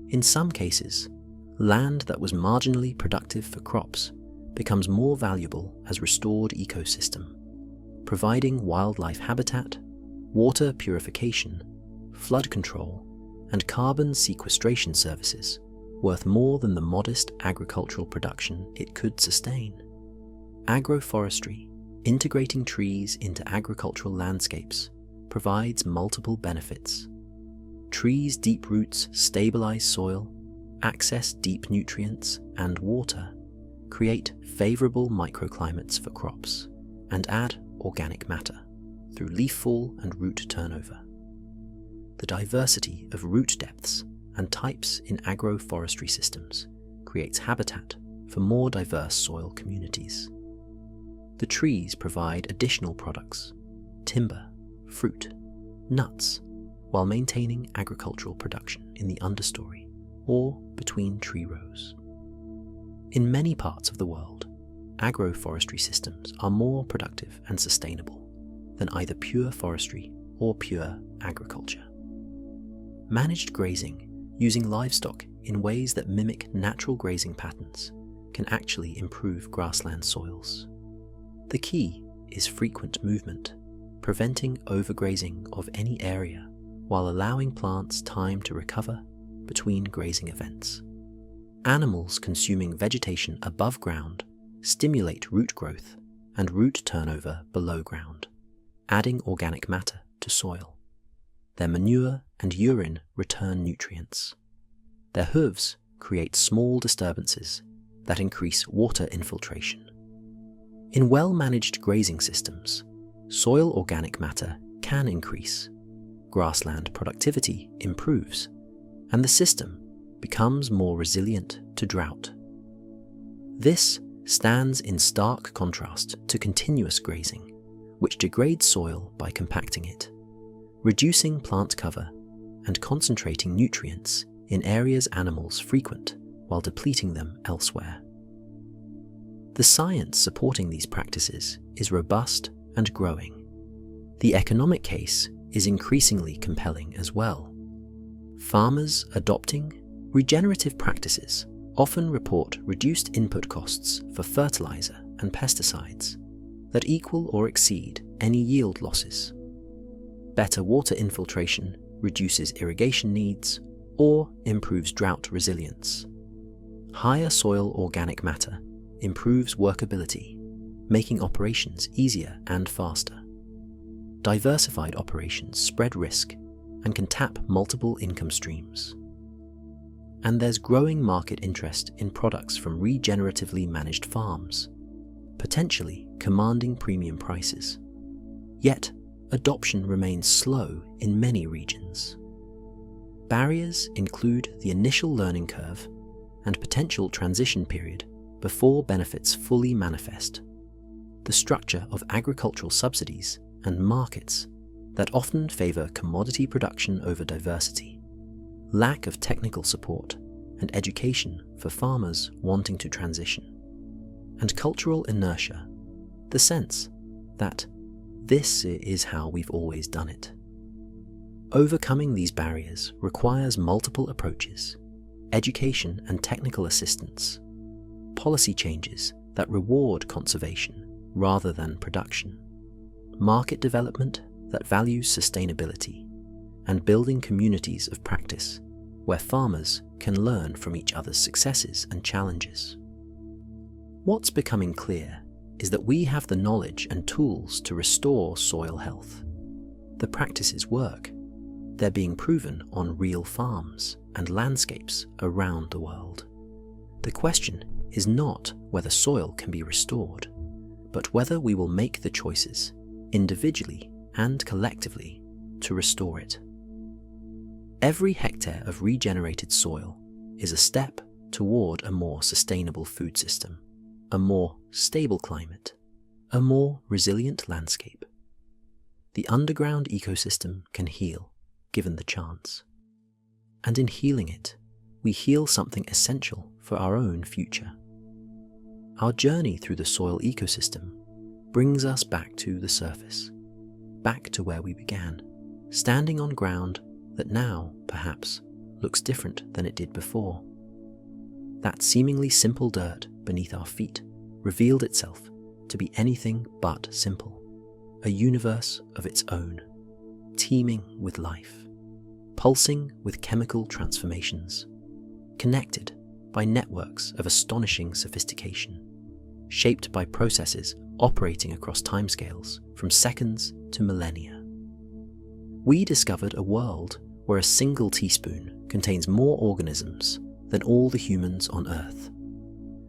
In some cases, land that was marginally productive for crops becomes more valuable as restored ecosystem, providing wildlife habitat, water purification, flood control, and carbon sequestration services worth more than the modest agricultural production it could sustain. Agroforestry, integrating trees into agricultural landscapes, provides multiple benefits. Trees' deep roots stabilize soil, access deep nutrients and water, create favorable microclimates for crops, and add organic matter through leaf fall and root turnover. The diversity of root depths and types in agroforestry systems creates habitat for more diverse soil communities. The trees provide additional products, timber, fruit, nuts, while maintaining agricultural production in the understory or between tree rows. In many parts of the world, agroforestry systems are more productive and sustainable than either pure forestry or pure agriculture. Managed grazing using livestock in ways that mimic natural grazing patterns can actually improve grassland soils. The key is frequent movement, preventing overgrazing of any area while allowing plants time to recover between grazing events. Animals consuming vegetation above ground stimulate root growth and root turnover below ground, adding organic matter to soil. Their manure and urine return nutrients. Their hooves create small disturbances that increase water infiltration. In well-managed grazing systems, soil organic matter can increase, grassland productivity improves, and the system becomes more resilient to drought. This stands in stark contrast to continuous grazing, which degrades soil by compacting it, reducing plant cover and concentrating nutrients in areas animals frequent while depleting them elsewhere. The science supporting these practices is robust and growing. The economic case is increasingly compelling as well. Farmers adopting regenerative practices often report reduced input costs for fertilizer and pesticides that equal or exceed any yield losses. Better water infiltration reduces irrigation needs or improves drought resilience. Higher soil organic matter improves workability, making operations easier and faster. Diversified operations spread risk and can tap multiple income streams. And there's growing market interest in products from regeneratively managed farms, potentially commanding premium prices. Yet, adoption remains slow in many regions. Barriers include the initial learning curve and potential transition period before benefits fully manifest, the structure of agricultural subsidies and markets that often favor commodity production over diversity, lack of technical support and education for farmers wanting to transition, and cultural inertia, the sense that this is how we've always done it. Overcoming these barriers requires multiple approaches: education and technical assistance, policy changes that reward conservation rather than production, market development that values sustainability, and building communities of practice where farmers can learn from each other's successes and challenges. What's becoming clear is that we have the knowledge and tools to restore soil health. The practices work. They're being proven on real farms and landscapes around the world. The question is not whether soil can be restored, but whether we will make the choices, individually and collectively, to restore it. Every hectare of regenerated soil is a step toward a more sustainable food system, a more stable climate, a more resilient landscape. The underground ecosystem can heal, given the chance. And in healing it, we heal something essential for our own future. Our journey through the soil ecosystem brings us back to the surface, back to where we began, standing on ground that now, perhaps, looks different than it did before. That seemingly simple dirt beneath our feet revealed itself to be anything but simple, a universe of its own, teeming with life, pulsing with chemical transformations, connected by networks of astonishing sophistication, shaped by processes operating across timescales from seconds to millennia. We discovered a world where a single teaspoon contains more organisms than all the humans on Earth,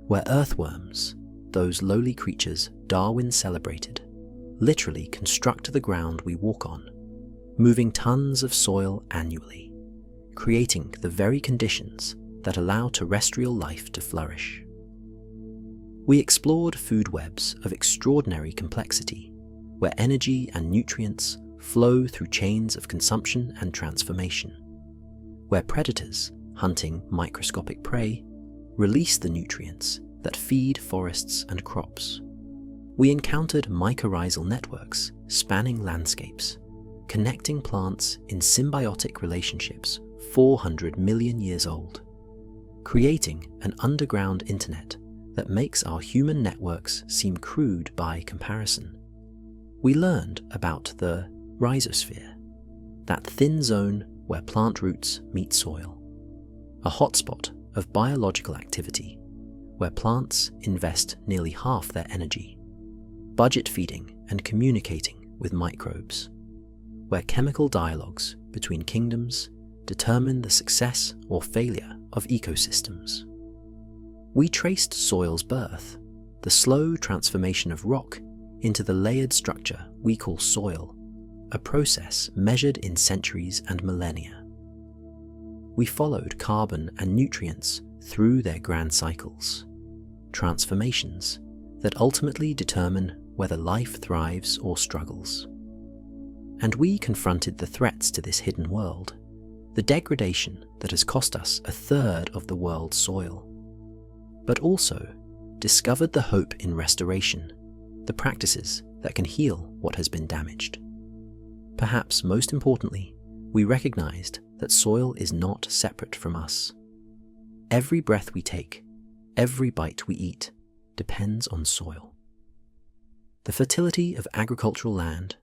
where earthworms, those lowly creatures Darwin celebrated, literally construct the ground we walk on, moving tons of soil annually, creating the very conditions that allow terrestrial life to flourish. We explored food webs of extraordinary complexity, where energy and nutrients flow through chains of consumption and transformation, where predators, hunting microscopic prey, release the nutrients that feed forests and crops. We encountered mycorrhizal networks spanning landscapes, connecting plants in symbiotic relationships 400 million years old, creating an underground internet that makes our human networks seem crude by comparison. We learned about the rhizosphere, that thin zone where plant roots meet soil, a hotspot of biological activity where plants invest nearly half their energy, budget feeding and communicating with microbes, where chemical dialogues between kingdoms determine the success or failure of ecosystems. We traced soil's birth, the slow transformation of rock into the layered structure we call soil, a process measured in centuries and millennia. We followed carbon and nutrients through their grand cycles, transformations that ultimately determine whether life thrives or struggles. And we confronted the threats to this hidden world, the degradation that has cost us a third of the world's soil, but also discovered the hope in restoration, the practices that can heal what has been damaged. Perhaps most importantly, we recognized that soil is not separate from us. Every breath we take, every bite we eat, depends on soil. The fertility of agricultural land,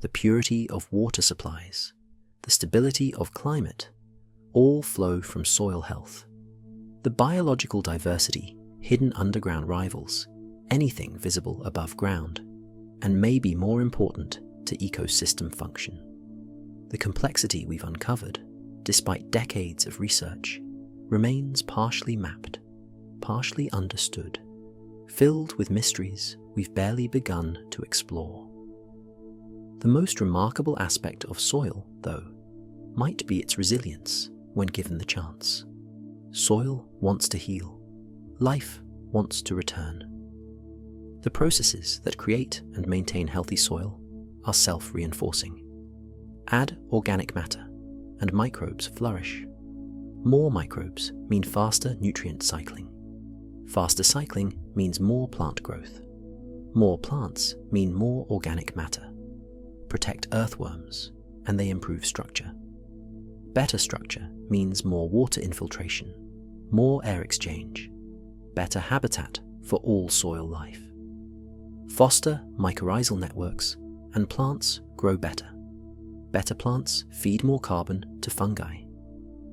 the purity of water supplies, the stability of climate, all flow from soil health. The biological diversity hidden underground rivals anything visible above ground, and may be more important to ecosystem function. The complexity we've uncovered, despite decades of research, remains partially mapped, partially understood, filled with mysteries we've barely begun to explore. The most remarkable aspect of soil, though, might be its resilience when given the chance. Soil wants to heal. Life wants to return. The processes that create and maintain healthy soil are self-reinforcing. Add organic matter, and microbes flourish. More microbes mean faster nutrient cycling. Faster cycling means more plant growth. More plants mean more organic matter. Protect earthworms, and they improve structure. Better structure means more water infiltration, more air exchange, better habitat for all soil life. Foster mycorrhizal networks, and plants grow better. Better plants feed more carbon to fungi.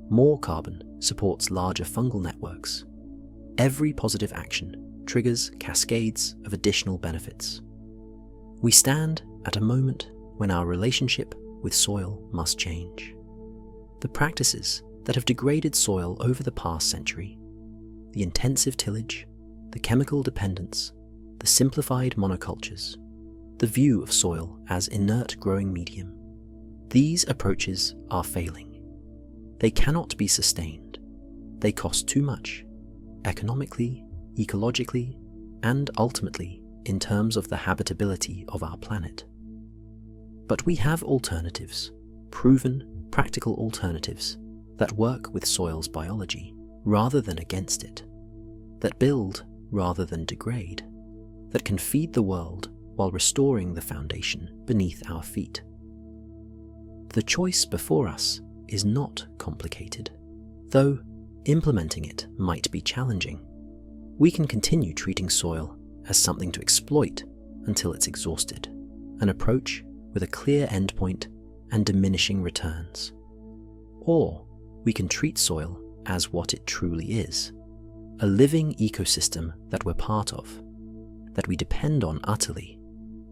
More carbon supports larger fungal networks. Every positive action triggers cascades of additional benefits. We stand at a moment when our relationship with soil must change. The practices that have degraded soil over the past century, the intensive tillage, the chemical dependence, the simplified monocultures, the view of soil as inert growing medium, these approaches are failing. They cannot be sustained. They cost too much, economically, ecologically, and ultimately in terms of the habitability of our planet. But we have alternatives, proven, practical alternatives that work with soil's biology rather than against it, that build rather than degrade, that can feed the world while restoring the foundation beneath our feet. The choice before us is not complicated, though implementing it might be challenging. We can continue treating soil as something to exploit until it's exhausted, an approach with a clear endpoint and diminishing returns. Or we can treat soil as what it truly is, a living ecosystem that we're part of, that we depend on utterly,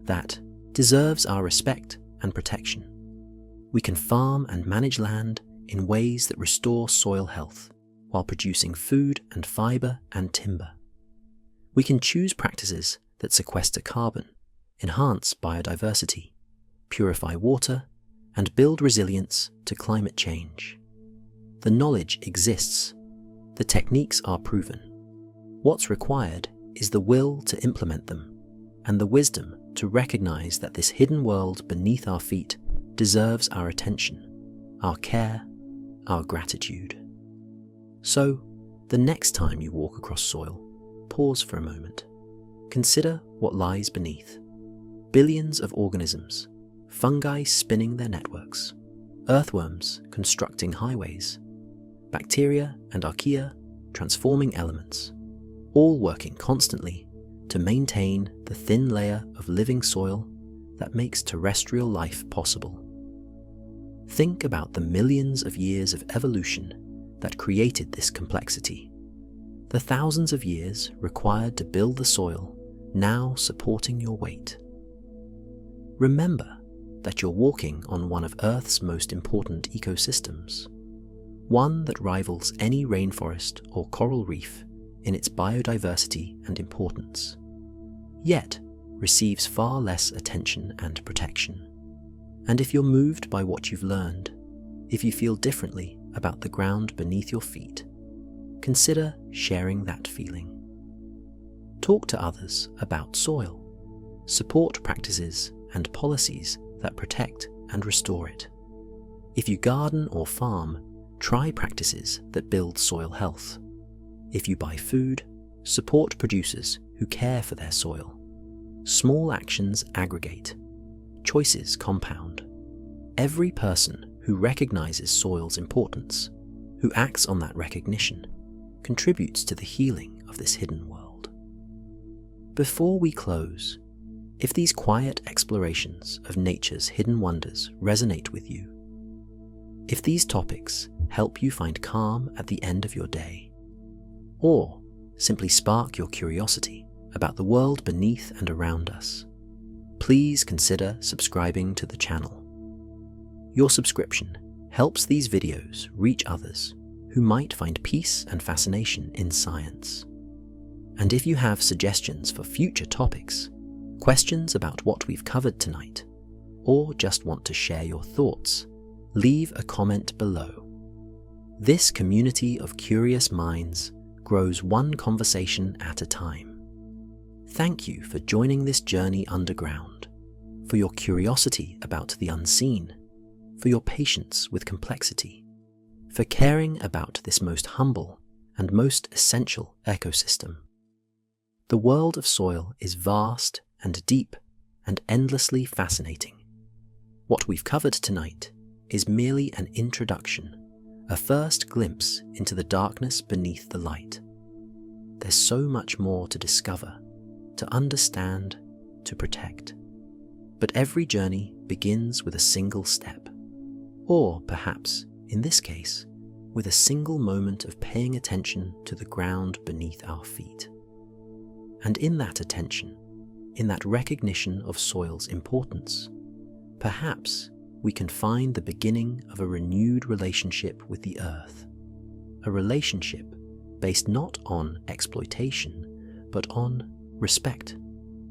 that deserves our respect and protection. We can farm and manage land in ways that restore soil health while producing food and fiber and timber. We can choose practices that sequester carbon, enhance biodiversity, purify water, and build resilience to climate change. The knowledge exists. The techniques are proven. What's required is the will to implement them and the wisdom to recognize that this hidden world beneath our feet deserves our attention, our care, our gratitude. So, the next time you walk across soil, pause for a moment. Consider what lies beneath. Billions of organisms, fungi spinning their networks, earthworms constructing highways, bacteria and archaea transforming elements, all working constantly to maintain the thin layer of living soil that makes terrestrial life possible. Think about the millions of years of evolution that created this complexity, the thousands of years required to build the soil now supporting your weight. Remember that you're walking on one of Earth's most important ecosystems, one that rivals any rainforest or coral reef in its biodiversity and importance, yet receives far less attention and protection. And if you're moved by what you've learned, if you feel differently about the ground beneath your feet, consider sharing that feeling. Talk to others about soil. Support practices and policies that protect and restore it. If you garden or farm, try practices that build soil health. If you buy food, support producers who care for their soil. Small actions aggregate. Choices compound. Every person who recognizes soil's importance, who acts on that recognition, contributes to the healing of this hidden world. Before we close, if these quiet explorations of nature's hidden wonders resonate with you, if these topics help you find calm at the end of your day, or simply spark your curiosity about the world beneath and around us, please consider subscribing to the channel. Your subscription helps these videos reach others who might find peace and fascination in science. And if you have suggestions for future topics, questions about what we've covered tonight, or just want to share your thoughts, leave a comment below. This community of curious minds grows one conversation at a time. Thank you for joining this journey underground, for your curiosity about the unseen, for your patience with complexity, for caring about this most humble and most essential ecosystem. The world of soil is vast and deep and endlessly fascinating. What we've covered tonight is merely an introduction, a first glimpse into the darkness beneath the light. There's so much more to discover, to understand, to protect. But every journey begins with a single step, or perhaps, in this case, with a single moment of paying attention to the ground beneath our feet. And in that attention, in that recognition of soil's importance, perhaps we can find the beginning of a renewed relationship with the earth, a relationship based not on exploitation, but on respect,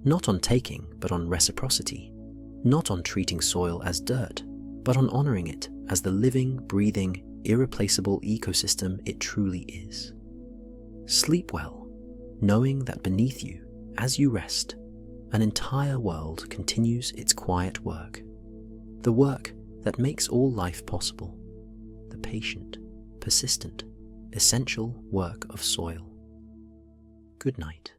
not on taking, but on reciprocity, not on treating soil as dirt, but on honoring it as the living, breathing, irreplaceable ecosystem it truly is. Sleep well, knowing that beneath you, as you rest, an entire world continues its quiet work, the work that makes all life possible, the patient, persistent, essential work of soil. Good night.